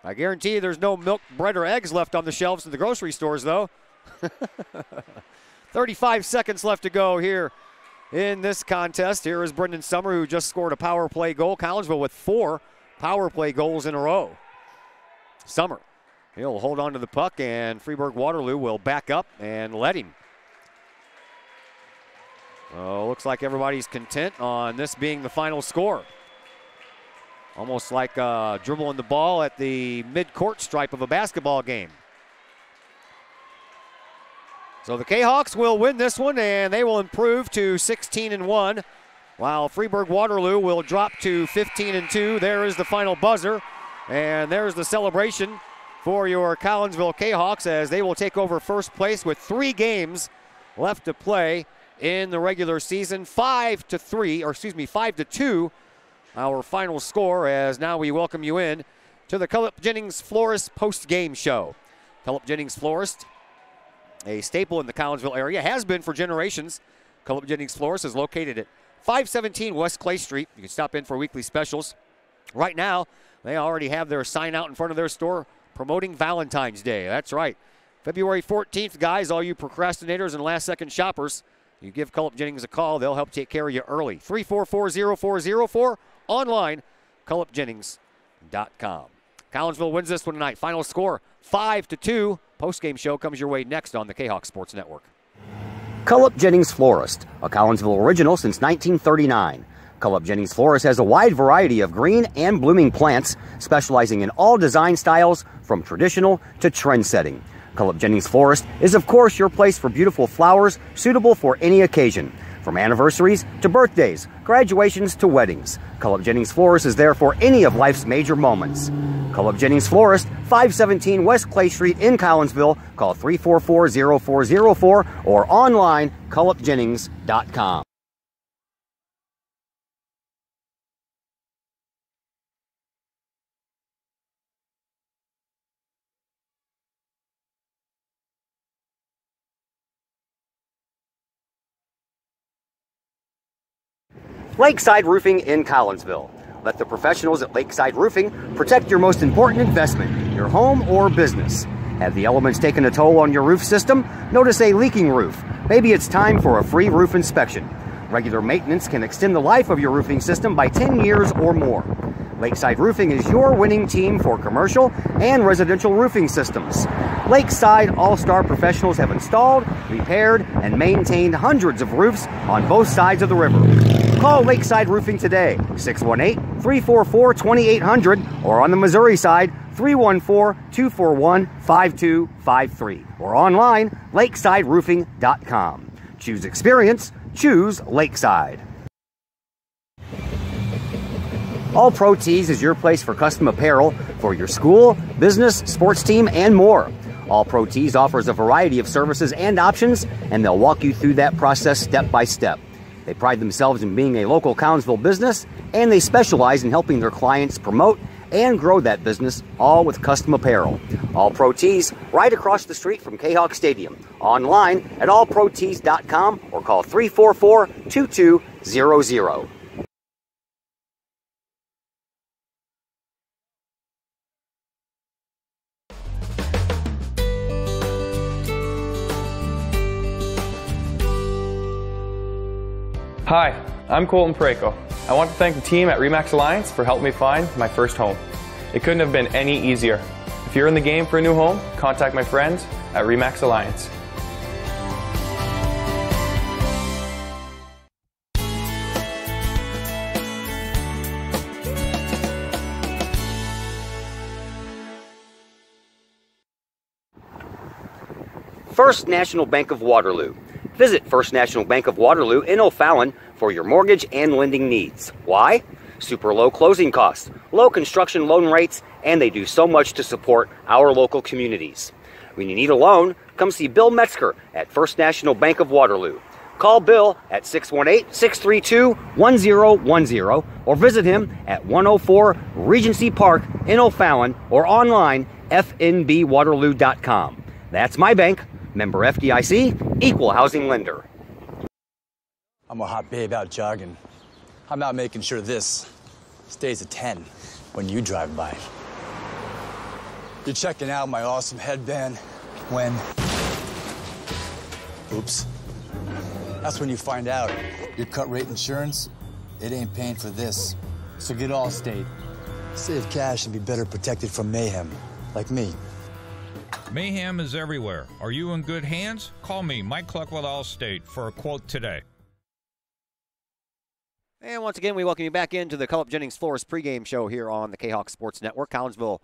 I guarantee you there's no milk, bread, or eggs left on the shelves in the grocery stores, though. 35 seconds left to go here in this contest. Here is Brendan Summer, who just scored a power play goal. Collinsville with 4 power play goals in a row. Summer, he'll hold on to the puck, and Freeburg Waterloo will back up and let him. Oh, looks like everybody's content on this being the final score. Almost like dribbling the ball at the mid-court stripe of a basketball game. So the Kahawks will win this one, and they will improve to 16-1, while Freeburg Waterloo will drop to 15-2. There is the final buzzer, and there's the celebration for your Collinsville Kahawks as they will take over first place with 3 games left to play in the regular season. 5-2, our final score, as now we welcome you in to the Cullip Jennings Florist post-game show. Cullip Jennings Florist, a staple in the Collinsville area, has been for generations. Cullip Jennings Florist is located at 517 West Clay Street. You can stop in for weekly specials. Right now, they already have their sign out in front of their store promoting Valentine's Day. That's right. February 14th, guys, all you procrastinators and last-second shoppers, you give Cullip Jennings a call. They'll help take care of you early. 344-0404. Online, CullipJennings.com. Collinsville wins this one tonight. Final score, 5-2. Post-game show comes your way next on the Kahok Sports Network. Cullip Jennings Florist, a Collinsville original since 1939. Cullip Jennings Florist has a wide variety of green and blooming plants, specializing in all design styles from traditional to trend-setting. Cullip Jennings Florist is, of course, your place for beautiful flowers suitable for any occasion. From anniversaries to birthdays, graduations to weddings, Cullip Jennings Florist is there for any of life's major moments. Cullip Jennings Florist, 517 West Clay Street in Collinsville. Call 344-0404 or online, CullipJennings.com. Lakeside Roofing in Collinsville. Let the professionals at Lakeside Roofing protect your most important investment, your home or business. Have the elements taken a toll on your roof system? Notice a leaking roof? Maybe it's time for a free roof inspection. Regular maintenance can extend the life of your roofing system by 10 years or more. Lakeside Roofing is your winning team for commercial and residential roofing systems. Lakeside All-Star professionals have installed, repaired, and maintained hundreds of roofs on both sides of the river. Call Lakeside Roofing today, 618-344-2800, or on the Missouri side, 314-241-5253, or online, lakesideroofing.com. Choose experience, choose Lakeside. All Pro Tees is your place for custom apparel for your school, business, sports team, and more. All Pro Tees offers a variety of services and options, and they'll walk you through that process step by step. They pride themselves in being a local Collinsville business, and they specialize in helping their clients promote and grow that business, all with custom apparel. All Pro Tees, right across the street from Kahok Stadium. Online at allprotees.com or call 344-2200. Hi, I'm Colton Preko. I want to thank the team at RE/MAX Alliance for helping me find my first home. It couldn't have been any easier. If you're in the game for a new home, contact my friends at RE/MAX Alliance. First National Bank of Waterloo. Visit First National Bank of Waterloo in O'Fallon for your mortgage and lending needs. Why? Super low closing costs, low construction loan rates, and they do so much to support our local communities. When you need a loan, come see Bill Metzger at First National Bank of Waterloo. Call Bill at 618-632-1010 or visit him at 104 Regency Park in O'Fallon or online fnbwaterloo.com. That's my bank. Member FDIC, equal housing lender. I'm a hot babe out jogging. I'm out making sure this stays a 10 when you drive by. You're checking out my awesome headband when... Oops. That's when you find out your cut rate insurance, it ain't paying for this. So get Allstate. Save cash and be better protected from mayhem, like me. Mayhem is everywhere. Are you in good hands? Call me, Mike Cluck with Allstate, for a quote today. And once again, we welcome you back into the Cullip Jennings Flores pregame show here on the Kahok Sports Network. Collinsville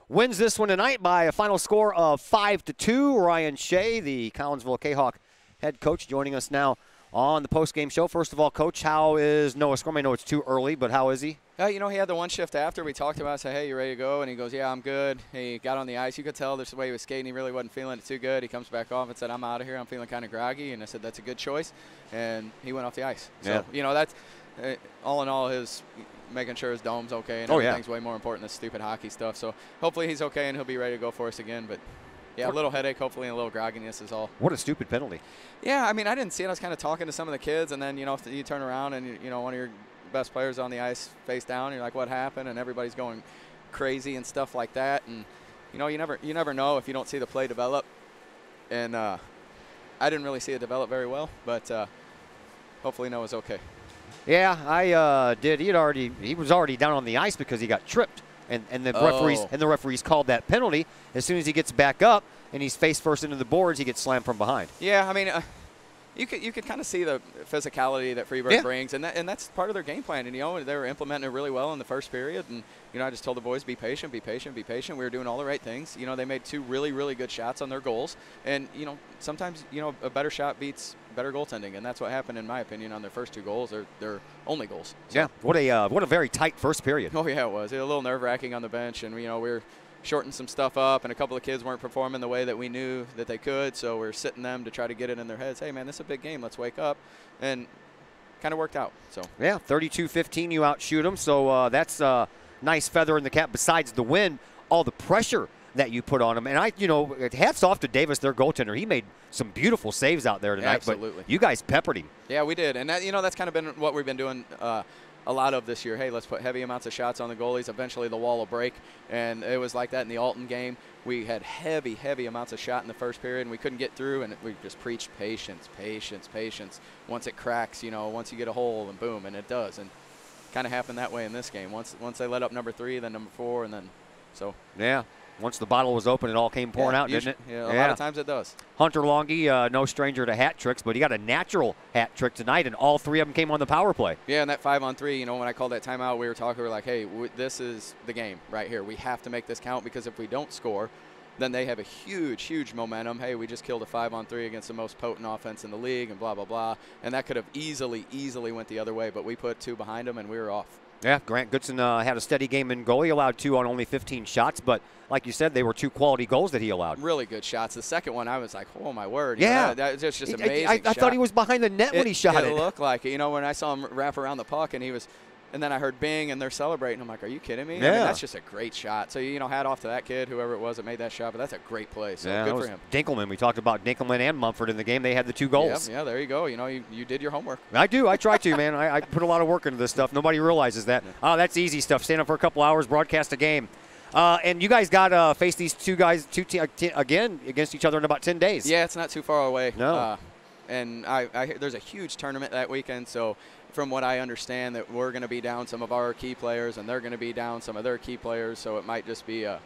wins this one tonight by a final score of 5-2. Ryan Shea, the Collinsville Kahok head coach, joining us now on the postgame show. First of all, Coach, how is Noah Scrum? I know it's too early, but how is he? You know, he had the one shift after. We talked about it, said, hey, you ready to go? And he goes, yeah, I'm good. He got on the ice. You could tell there's the way he was skating. He really wasn't feeling it too good. He comes back off and said, I'm out of here. I'm feeling kind of groggy. And I said, that's a good choice. And he went off the ice. So, you know, that's all in all his making sure his dome's okay. And everything's way more important than stupid hockey stuff. So hopefully he's okay and he'll be ready to go for us again. But, yeah, a little headache, hopefully, and a little grogginess is all. What a stupid penalty. Yeah, I mean, I didn't see it. I was kind of talking to some of the kids. And then, you know, if you turn around and, you know, one of your best players on the ice face down, you're like, what happened? And everybody's going crazy and stuff like that. And you know, you never know if you don't see the play develop. And I didn't really see it develop very well, but hopefully Noah's okay. Yeah, I did. He was already down on the ice because he got tripped, and the referees called that penalty. As soon as he gets back up and he's face first into the boards, he gets slammed from behind. Yeah, I mean. You could kind of see the physicality that Freeburg brings, and that's part of their game plan. And, you know, they were implementing it really well in the first period. And, you know, I just told the boys, be patient, be patient, be patient. We were doing all the right things. You know, they made 2 really, really good shots on their goals. And, you know, sometimes, you know, a better shot beats better goaltending. And that's what happened, in my opinion, on their first 2 goals. Their only goals. So. Yeah, what a very tight first period. Oh, yeah, it was. It was a little nerve-wracking on the bench. And, you know, we were shortened some stuff up, and a couple of kids weren't performing the way that we knew that they could, so we're sitting them to try to get it in their heads. Hey, man, this is a big game. Let's wake up. And kind of worked out. So yeah, 32-15, you outshoot them. So that's a nice feather in the cap. Besides the win, all the pressure that you put on them. And hats off to Davis, their goaltender. He made some beautiful saves out there tonight. Yeah, absolutely. But you guys peppered him. Yeah, we did. And that, you know, that's kind of been what we've been doing a lot of this year. Hey, let's put heavy amounts of shots on the goalies. Eventually the wall will break. And it was like that in the Alton game. We had heavy, heavy amounts of shot in the first period, and we couldn't get through, and we just preached patience, patience, patience. Once it cracks, you know, once you get a hole, and boom, and it does. And kind of happened that way in this game. Once they let up number 3, then number 4, and then so. Yeah. Once the bottle was open, it all came pouring out, didn't it? Yeah, a lot of times it does. Hunter Longy, no stranger to hat tricks, but he got a natural hat trick tonight, and all 3 of them came on the power play. Yeah, and that 5-on-3, you know, when I called that timeout, we were like, hey, this is the game right here. We have to make this count, because if we don't score, then they have a huge, huge momentum. Hey, we just killed a 5-on-3 against the most potent offense in the league, and blah, blah, blah. And that could have easily went the other way, but we put 2 behind them, and we were off. Yeah, Grant Goodson had a steady game in goal. He allowed 2 on only 15 shots, but like you said, they were 2 quality goals that he allowed. Really good shots. The second one, I was like, oh, my word. Yeah. You know, that was just amazing. I thought he was behind the net when he shot it. It looked like it. You know, when I saw him wrap around the puck, and he was – and then I heard bing, and they're celebrating. I'm like, are you kidding me? Yeah. I mean, that's just a great shot. So, you know, hat off to that kid, whoever it was that made that shot. But that's a great play. So yeah, good for him. Dinkelman. We talked about Dinkelman and Mumford in the game. They had the 2 goals. Yeah, there you go. You know, you did your homework. I do. I try to, man. I put a lot of work into this stuff. Nobody realizes that. Oh, that's easy stuff. Stand up for a couple hours, broadcast a game. And you guys got to face these 2 guys again against each other in about 10 days. Yeah, it's not too far away. No. and there's a huge tournament that weekend, so from what I understand that we're going to be down some of our key players and they're going to be down some of their key players, so it might just be a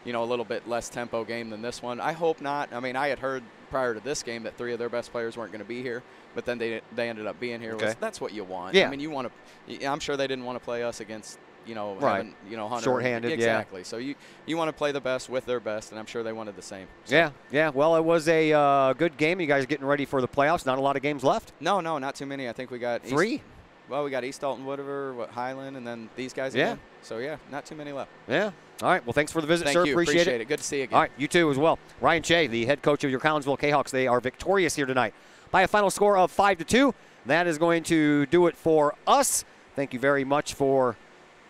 little bit less tempo game than this one. I hope not. I mean, I had heard prior to this game that 3 of their best players weren't going to be here, but then they ended up being here. Okay. That's what you want. Yeah. I mean, you want to. I'm sure they didn't want to play us against right. Hunter. Shorthanded. Exactly. Yeah. So you want to play the best with their best, and I'm sure they wanted the same. So. Yeah. Well, it was a good game. You guys getting ready for the playoffs? Not a lot of games left. No, not too many. I think we got 3. We got East Alton, Woodver, Highland, and then these guys again. So, not too many left. Yeah. All right. Well, thanks for the visit, Thank sir. you. Appreciate it. Good to see you again. All right. You too as well. Ryan Shea, the head coach of your Collinsville Kahawks. They are victorious here tonight by a final score of 5-2. That is going to do it for us. Thank you very much for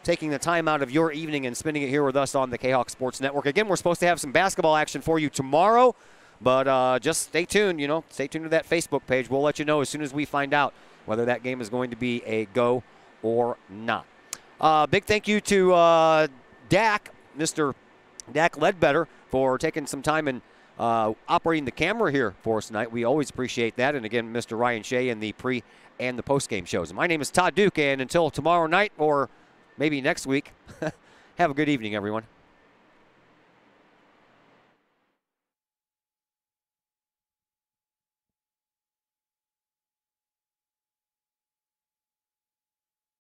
taking the time out of your evening and spending it here with us on the Kahawk Sports Network. Again, we're supposed to have some basketball action for you tomorrow, but just stay tuned. Stay tuned to that Facebook page. We'll let you know as soon as we find out whether that game is going to be a go or not. Big thank you to Dak, Mr. Dak Ledbetter, for taking some time and operating the camera here for us tonight. We always appreciate that. And again, Mr. Ryan Shea in the pre and the post-game shows. My name is Todd Duke, and until tomorrow night or maybe next week, have a good evening, everyone.